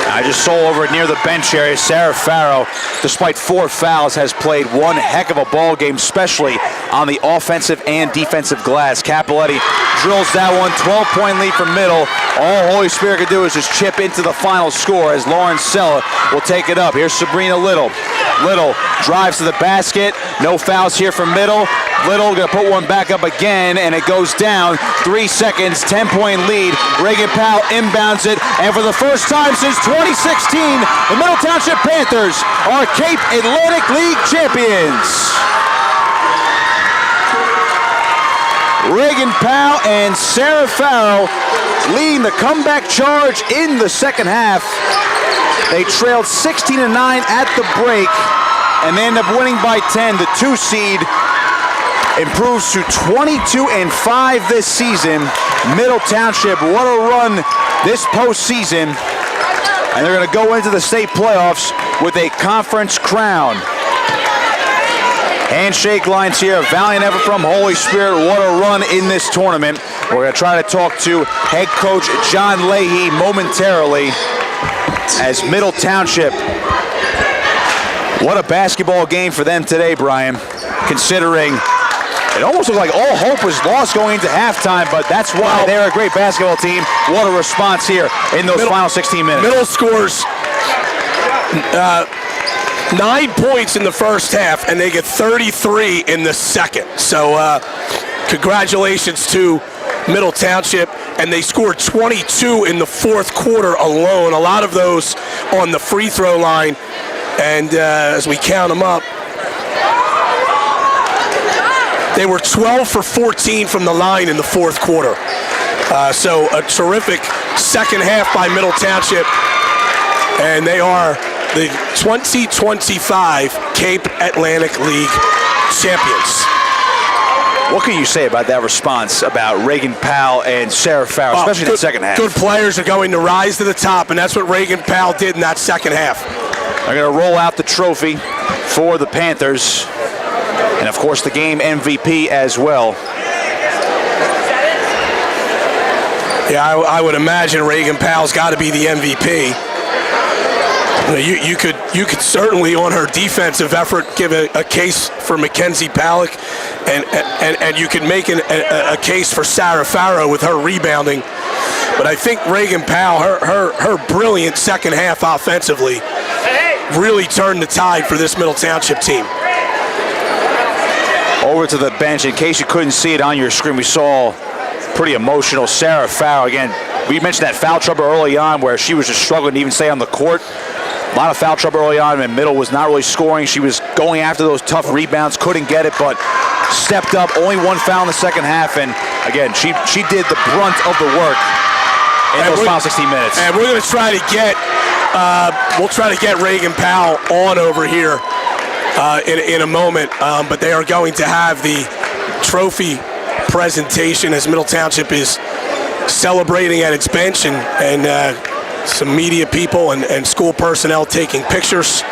I just saw over near the bench area, Sarah Farrow, despite 4 fouls, has played one heck of a ball game, especially on the offensive and defensive glass. Capoletti drills that one, 12-point lead for Middle. All Holy Spirit can do is just chip into the final score as Lauren Sella will take it up. Here's Sabrina Little. Little drives to the basket. No fouls here for Middle. Little gonna put one back up again, and it goes down. 3 seconds, 10-point lead. Reagan Powell inbounds it, and for the first time since 2016, the Middle Township Panthers are Cape Atlantic League champions. Reagan Powell and Sarah Farrow leading the comeback charge in the second half. They trailed 16-9 at the break, and they end up winning by 10. The 2 seed improves to 22-5 this season. Middle Township, what a run this postseason. And they're going to go into the state playoffs with a conference crown. Handshake lines here. Valiant effort from Holy Spirit. What a run in this tournament. We're going to try to talk to head coach John Leahy momentarily as Middle Township. What a basketball game for them today, Brian, considering it almost looked like all hope was lost going into halftime, but that's why they're a great basketball team. What a response here in those final 16 minutes. Middle scores 9 points in the first half, and they get 33 in the second. So congratulations to Middle Township, and they scored 22 in the fourth quarter alone. A lot of those on the free throw line. And as we count them up, they were 12 for 14 from the line in the fourth quarter. So a terrific second half by Middle Township. And they are the 2025 Cape Atlantic League champions. What can you say about that response about Reagan Powell and Sarah Farrell, especially in the second half? Good players are going to rise to the top, and that's what Reagan Powell did in that second half. They're going to roll out the trophy for the Panthers, and of course the game MVP as well. Yeah, I would imagine Reagan Powell's got to be the MVP. You could certainly, on her defensive effort, give a case for Mackenzie Palak, and you could make a case for Sarah Farrow with her rebounding. But I think Reagan Powell, her brilliant second half offensively, really turned the tide for this Middle Township team. Over to the bench, in case you couldn't see it on your screen, we saw pretty emotional Sarah Farrow. Again, we mentioned that foul trouble early on where she was just struggling to even stay on the court. A lot of foul trouble early on, and Middle was not really scoring. She was going after those tough rebounds, couldn't get it, but stepped up. Only one foul in the second half, and again, she did the brunt of the work in those final 16 minutes. And we're going to try to get Reagan Powell on over here in a moment, but they are going to have the trophy presentation as Middle Township is celebrating at its bench, and some media people and school personnel taking pictures.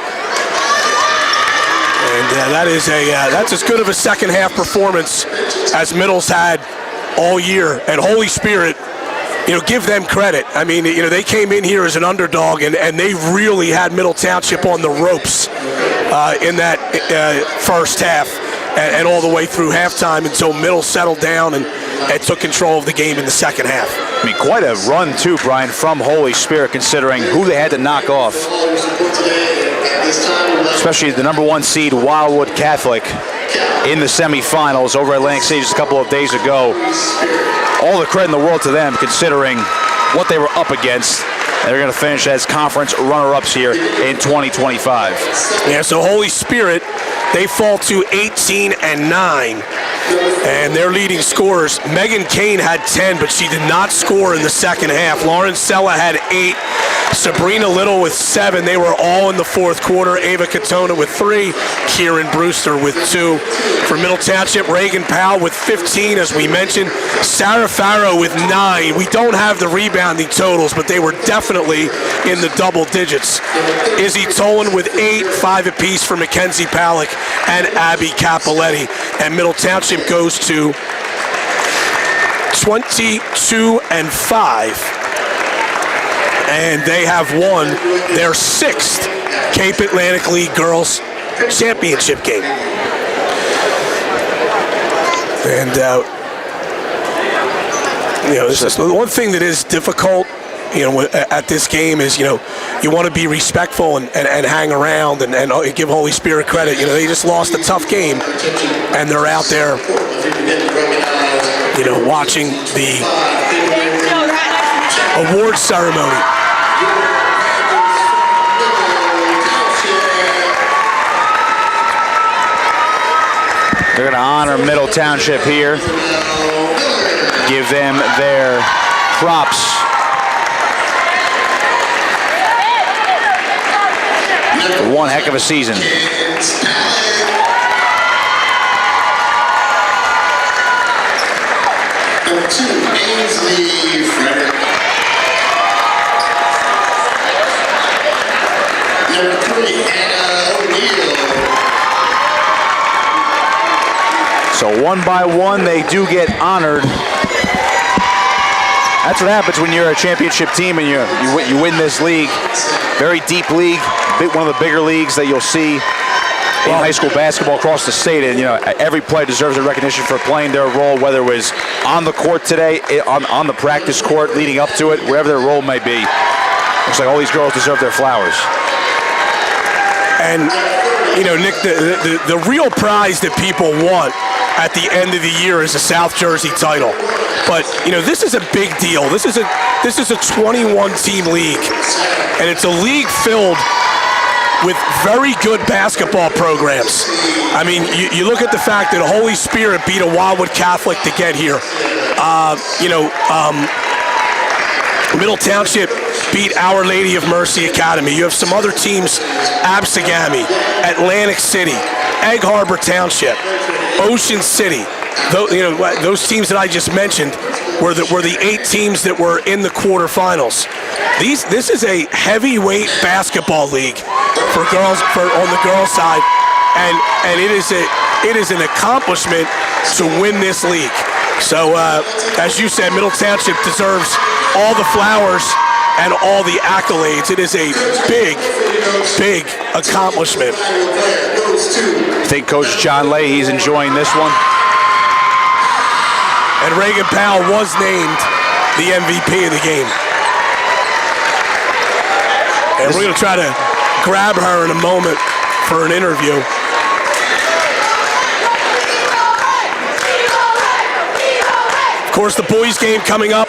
And that's as good of a second half performance as Middle's had all year. And Holy Spirit, give them credit. I mean, they came in here as an underdog, and they really had Middle Township on the ropes in that first half and all the way through halftime until Middle settled down and took control of the game in the second half. I mean, quite a run, too, Brian, from Holy Spirit, considering who they had to knock off. Especially the number one seed, Wildwood Catholic, in the semifinals over Atlantic City just a couple of days ago. All the credit in the world to them, considering what they were up against. They're going to finish as conference runner-ups here in 2025. Yeah, so Holy Spirit, they fall to 18-9. And their leading scorers, Megan Kane had 10, but she did not score in the second half. Lauren Sella had 8. Sabrina Little with 7. They were all in the fourth quarter. Ava Katona with 3. Kieran Brewster with 2. For Middle Township, Reagan Powell with 15, as we mentioned. Sarah Farrow with 9. We don't have the rebounding totals, but they were definitely in the double digits. Izzy Tolan with 8, 5 apiece for Mackenzie Palak and Abby Capoletti. And Middle Township goes to 22-5. And they have won their 6th Cape Atlantic League Girls Championship game. And, this is one thing that is difficult, at this game is, you want to be respectful and hang around and give Holy Spirit credit. They just lost a tough game, and they're out there, watching the award ceremony. They're going to honor Middle Township here, give them their props. One heck of a season. Number 2, Ainsley Frederick. Number 3, Anna O'Neill. So one by one, they do get honored. That's what happens when you're a championship team and you win this league. Very deep league, one of the bigger leagues that you'll see in high school basketball across the state. And every player deserves a recognition for playing their role, whether it was on the court today, on the practice court, leading up to it, wherever their role may be. Looks like all these girls deserve their flowers. And Nick, the real prize that people want at the end of the year is a South Jersey title. But this is a big deal. This is a 21-team league, and it's a league filled with very good basketball programs. I mean, you look at the fact that Holy Spirit beat a Wildwood Catholic to get here. Middle Township beat Our Lady of Mercy Academy. You have some other teams, Absegami, Atlantic City, Egg Harbor Township, Ocean City. Those teams that I just mentioned were the 8 teams that were in the quarterfinals. This is a heavyweight basketball league for girls on the girls' side, and it is an accomplishment to win this league. So, as you said, Middle Township deserves all the flowers and all the accolades. It is a big, big accomplishment. I think Coach John Leahy's enjoying this one. And Reagan Powell was named the MVP of the game. And we're going to try to grab her in a moment for an interview. Of course, the boys' game coming up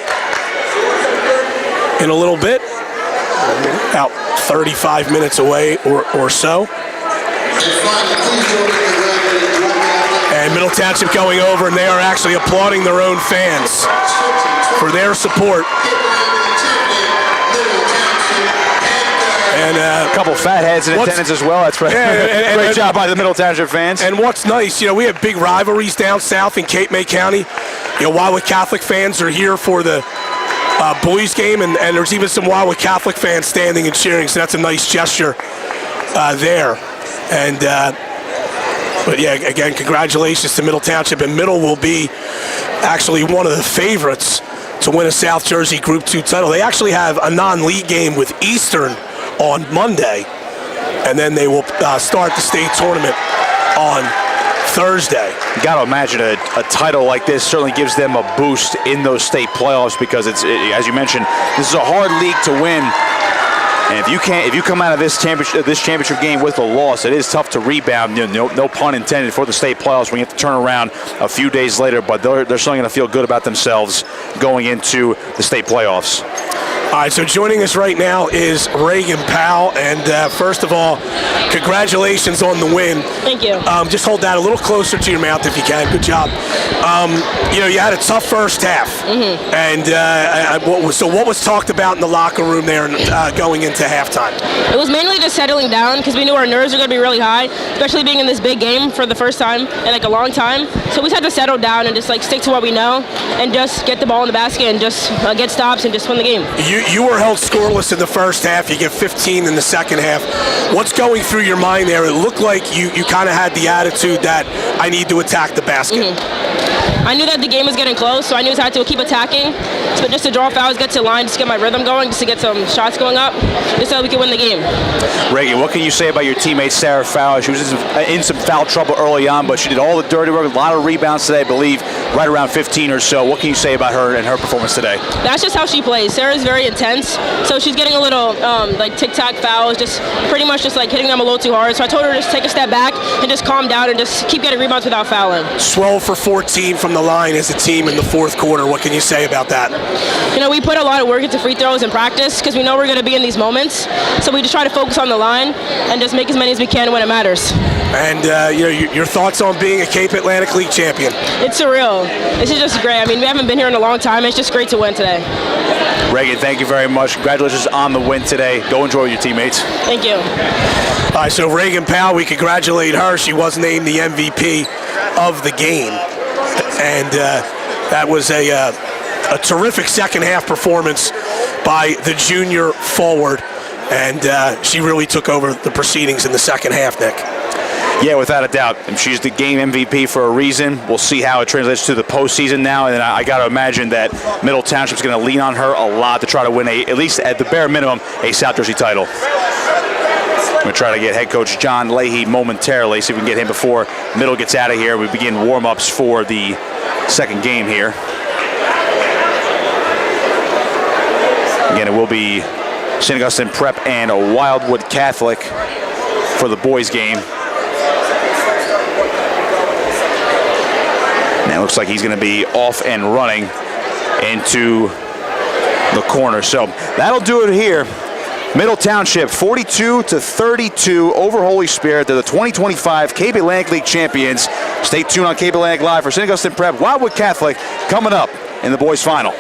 in a little bit, about 35 minutes away or so. And Middle Township going over, and they are actually applauding their own fans for their support. And a couple fat heads in attendance as well. That's right. Yeah, great job by the Middle Township fans. And what's nice, we have big rivalries down south in Cape May County. Wildwood Catholic fans are here for the boys game, and there's even some Wildwood Catholic fans standing and cheering, so that's a nice gesture there. And but yeah, again, congratulations to Middle Township, and Middle will be actually one of the favorites to win a South Jersey Group 2 title. They actually have a non-league game with Eastern on Monday, and then they will start the state tournament on Thursday. You got to imagine a title like this certainly gives them a boost in those state playoffs, because as you mentioned, this is a hard league to win. And if you come out of this championship game with a loss, it is tough to rebound. No pun intended for the state playoffs when you have to turn around a few days later. But they're certainly going to feel good about themselves going into the state playoffs. All right, so joining us right now is Reagan Powell, and first of all, congratulations on the win. Thank you. Just hold that a little closer to your mouth if you can. Good job. You had a tough first half, and what was talked about in the locker room there going into halftime? It was mainly just settling down, because we knew our nerves were going to be really high, especially being in this big game for the first time in a long time. So we just had to settle down and just stick to what we know, and just get the ball in the basket and just get stops and just win the game. You were held scoreless in the first half. You get 15 in the second half. What's going through your mind there? It looked like you kind of had the attitude that I need to attack the basket. I knew that the game was getting close, so I knew I had to keep attacking. But just to draw fouls, get to the line, just get my rhythm going, just to get some shots going up, just so we could win the game. Reagan, what can you say about your teammate Sarah Fowler? She was in some foul trouble early on, but she did all the dirty work, a lot of rebounds today, I believe, right around 15 or so. What can you say about her and her performance today? That's just how she plays. Sarah's very intense, so she's getting a little tic-tac fouls, just pretty much just hitting them a little too hard. So I told her to just take a step back and just calm down and just keep getting rebounds without fouling. 12 for 14 from the line as a team in the fourth quarter. What can you say about that? We put a lot of work into free throws in practice, because we know we're going to be in these moments. So we just try to focus on the line and just make as many as we can when it matters. And your thoughts on being a Cape Atlantic League champion? It's surreal. This is just great. We haven't been here in a long time. It's just great to win today. Reagan, thank you very much. Congratulations on the win today. Go enjoy your teammates. Thank you. All right, so Reagan Powell, we congratulate her. She was named the MVP of the game. And that was a terrific second half performance by the junior forward. And she really took over the proceedings in the second half, Nick. Yeah, without a doubt. And she's the game MVP for a reason. We'll see how it translates to the postseason now. And then I got to imagine that Middle Township's going to lean on her a lot to try to win, at least at the bare minimum, a South Jersey title. I'm going to try to get head coach John Leahy momentarily, see if we can get him before Middle gets out of here. We begin warm-ups for the second game here. Again, it will be St. Augustine Prep and a Wildwood Catholic for the boys' game. And it looks like he's going to be off and running into the corner. So that'll do it here. Middle Township 42-32 over Holy Spirit. They're the 2025 Cape Atlantic League champions. Stay tuned on Cape Atlantic Live for St. Augustine Prep Wildwood Catholic coming up in the boys final.